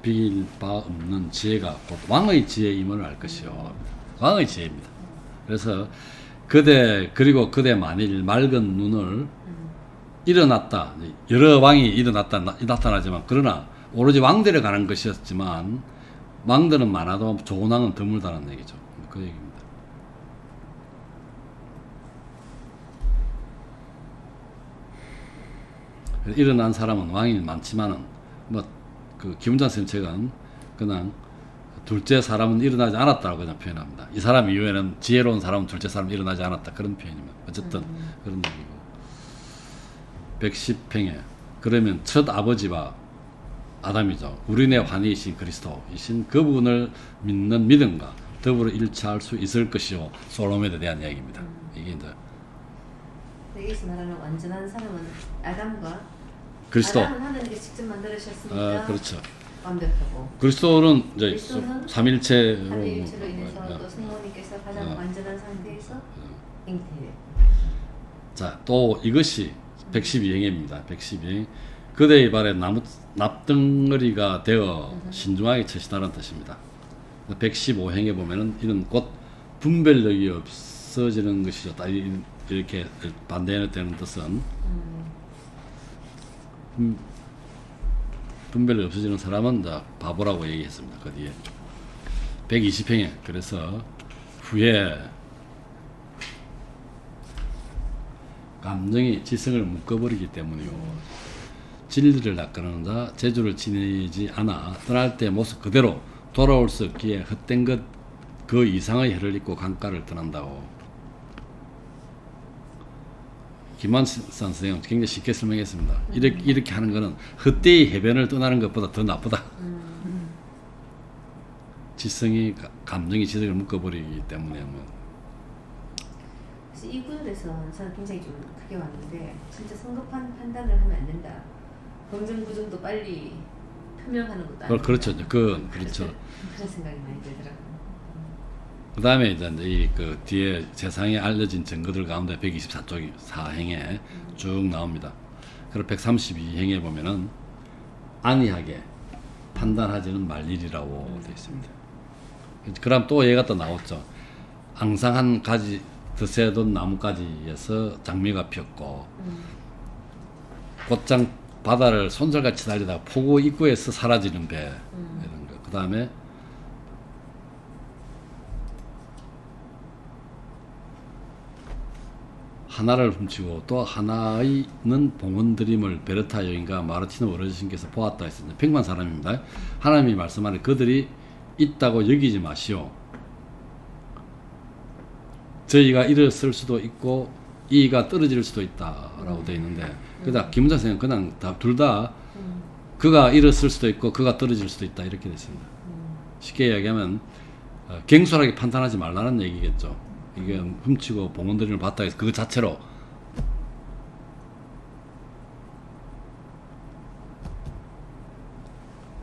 [SPEAKER 1] 비길 바 없는 지혜가 곧 왕의 지혜임을 알 것이요. 왕의 지혜입니다. 그래서 그리고 그대 만일 맑은 눈을 일어났다, 여러 왕이 나타나지만 그러나 오로지 왕들에 관한 것이었지만 왕들은 많아도 좋은 왕은 드물다는 얘기죠. 그 얘기입니다. 일어난 사람은 왕이 많지만은 김은찬 선생님 책은 그냥 둘째 사람은 일어나지 않았다고 그냥 표현합니다. 이 사람 이후에는 지혜로운 사람은 둘째 사람은 일어나지 않았다, 그런 표현입니다. 어쨌든 그런 얘기고. 110행에 그러면 첫 아버지와 아담이죠. 우리네 환희이신 그리스도이신 그분을 믿는 믿음과 더불어 일치할 수 있을 것이요. 솔로몬에 대한 이야기입니다. 이게 이제
[SPEAKER 3] 여기서 말하는 완전한 사람은 아담과
[SPEAKER 1] 그리스도.
[SPEAKER 3] 아담은 하나님께서 직접 만들으셨으니까
[SPEAKER 1] 그렇죠.
[SPEAKER 3] 완벽하고
[SPEAKER 1] 그리스도는 이제
[SPEAKER 3] 그리스도는
[SPEAKER 1] 삼일체로
[SPEAKER 3] 삼위일체로 인해서 또 성모님께서 가장 완전한 상태에서 잉태돼요.
[SPEAKER 1] 자, 또 이것이 112행입니다. 112행. 그대의 발에 납덩어리가 되어 신중하게 처시다는 뜻입니다. 115행에 보면은 이는 곧 분별력이 없어지는 것이죠. 이렇게 반대되는 뜻은 분별력이 없어지는 사람은 자, 바보라고 얘기했습니다. 그 뒤에 120행에 그래서 후에 감정이 지성을 묶어버리기 때문이요. 진리를 낚아내는 자 재주를 지니지 않아 떠날 때 모습 그대로 돌아올 수 없기에 헛된 것 그 이상의 해를 입고 강가를 떠난다고. 김한선 선생은 굉장히 쉽게 설명했습니다. 이렇게 하는 것은 헛되이 해변을 떠나는 것보다 더 나쁘다. 지성이 감정이 지성을 묶어버리기 때문에
[SPEAKER 3] 그래서 이 구절에서 저는 굉장히 좀 크게 왔는데 진짜 성급한 판단을 하면 안 된다. 검증 부정도 빨리 표명하는 것도 아니고.
[SPEAKER 1] 그렇죠. 그렇죠.
[SPEAKER 3] 그런 생각이 많이 들더라고요.
[SPEAKER 1] 그 다음에 이제 그 뒤에 세상에 알려진 증거들 가운데 124쪽 4행에 쭉 나옵니다. 그리고 132행에 보면은 안이하게 판단하지는 말 일이라고 되어 있습니다. 그럼 또 얘가 또 나왔죠. 앙상한 가지 드세던 나무가지에서 장미가 피었고 곧장 바다를 손살같이 달리다가 포구 입구에서 사라지는 배 이런 거. 그 다음에 하나를 훔치고 또 하나의는 봉헌드림을 베르타 여인과 마르티노 어르신께서 보았다 했습니다. 100만 사람입니다. 하나님이 말씀하는 그들이 있다고 여기지 마시오. 저희가 일었을 수도 있고 이가 떨어질 수도 있다라고 되어 있는데 그다 김은자 선생은 그냥 둘 다 그가 일었을 수도 있고 그가 떨어질 수도 있다 이렇게 됐습니다. 쉽게 이야기하면 갱솔하게 판단하지 말라는 얘기겠죠. 이게 훔치고 봉헌드림을 봤다 해서 그 자체로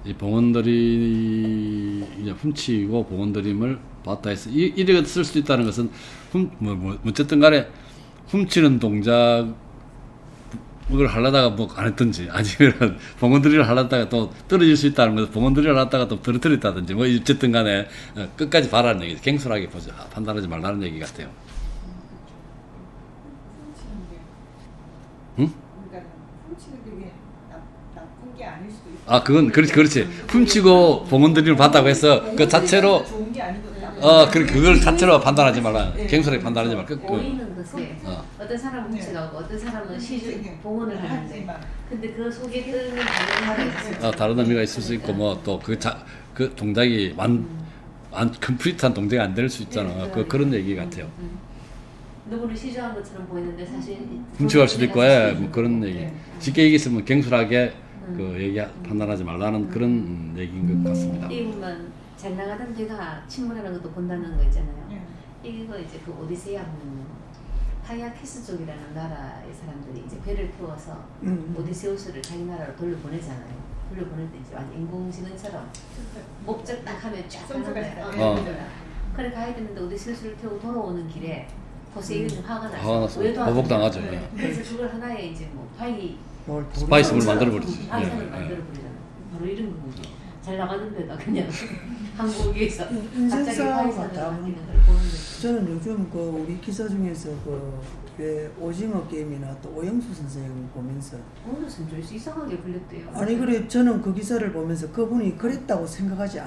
[SPEAKER 1] 이 봉헌드림 이제 훔치고 봉헌드림을 봤다 해서 이렇게 쓸 수도 있다는 것은 어쨌든 간에 훔치는 동작을 하려다가 뭐 안 했든지 아니면 봉헌드림을 하려다가 또 떨어질 수 있다는 것은 봉헌드림을 하다가 또 떨어뜨렸다든지 뭐 어쨌든 간에 끝까지 봐라는 얘기죠. 갱솔하게 보자. 판단하지 말라는 얘기 같아요. 응?
[SPEAKER 4] 그러니까 훔치는 게 나쁜 게 아닐 수도 있고.
[SPEAKER 1] 아, 그건 그렇지. 훔치고 봉헌드림을 봤다고 해서 그 자체로
[SPEAKER 4] 좋은 게 아니고
[SPEAKER 1] 그걸 자체로 판단하지 말라. 갱솔하게 판단하지 말고.
[SPEAKER 3] 보이는 것에 어떤 사람은 훔치가고 어떤 사람은 시주 봉헌을 하는데 근데 그 속에 뜨는 다른 의미가 있을
[SPEAKER 1] 다른 의미가 있을 수 있고 뭐 또 그 동작이 컴플리트한 동작이 안 될 수 있잖아. 그런 얘기 같아요.
[SPEAKER 3] 누구를 시주한 것처럼 보이는데 사실
[SPEAKER 1] 훔쳐갈 수도 있고 뭐 그런 얘기. 쉽게 얘기했으면 갱솔하게 그 얘기 판단하지 말라는 그런 얘기인 것 같습니다.
[SPEAKER 3] 이 보면 잘 나가던 배가 침몰하는 것도 본다는 거 있잖아요. 이거 이제 그 오디세이아 하야키스 쪽이라는 나라의 사람들이 이제 배를 태워서 오디세우스를 자기 나라로 돌려보내잖아요. 돌려보낼 때 이제 완전 인공지능처럼 목적 딱 하면 쫙 가는 거야. 그래 가야 되는데 오디세우스를 태우고 돌아오는 길에 포세이돈이 화가 나서
[SPEAKER 1] 보복당하죠.
[SPEAKER 3] 그래서 그걸 하나의 이제 뭐
[SPEAKER 1] 스파이스물 만들어버리지.
[SPEAKER 3] 파이선을 만들어버리잖아요. 바로 이런 거죠. 잘 나가는 데다 그냥 한국에서 갑자기 파이선을 만드는 걸 보는 거죠.
[SPEAKER 2] 저는 요즘 그 우리 기사 중에서 왜 오징어 게임이나 또 오영수 선생님 보면서
[SPEAKER 3] 오늘 선조에서 이상하게 불렸대요.
[SPEAKER 2] 아니 그래 저는 그 기사를 보면서 그분이 그랬다고 생각하지 않고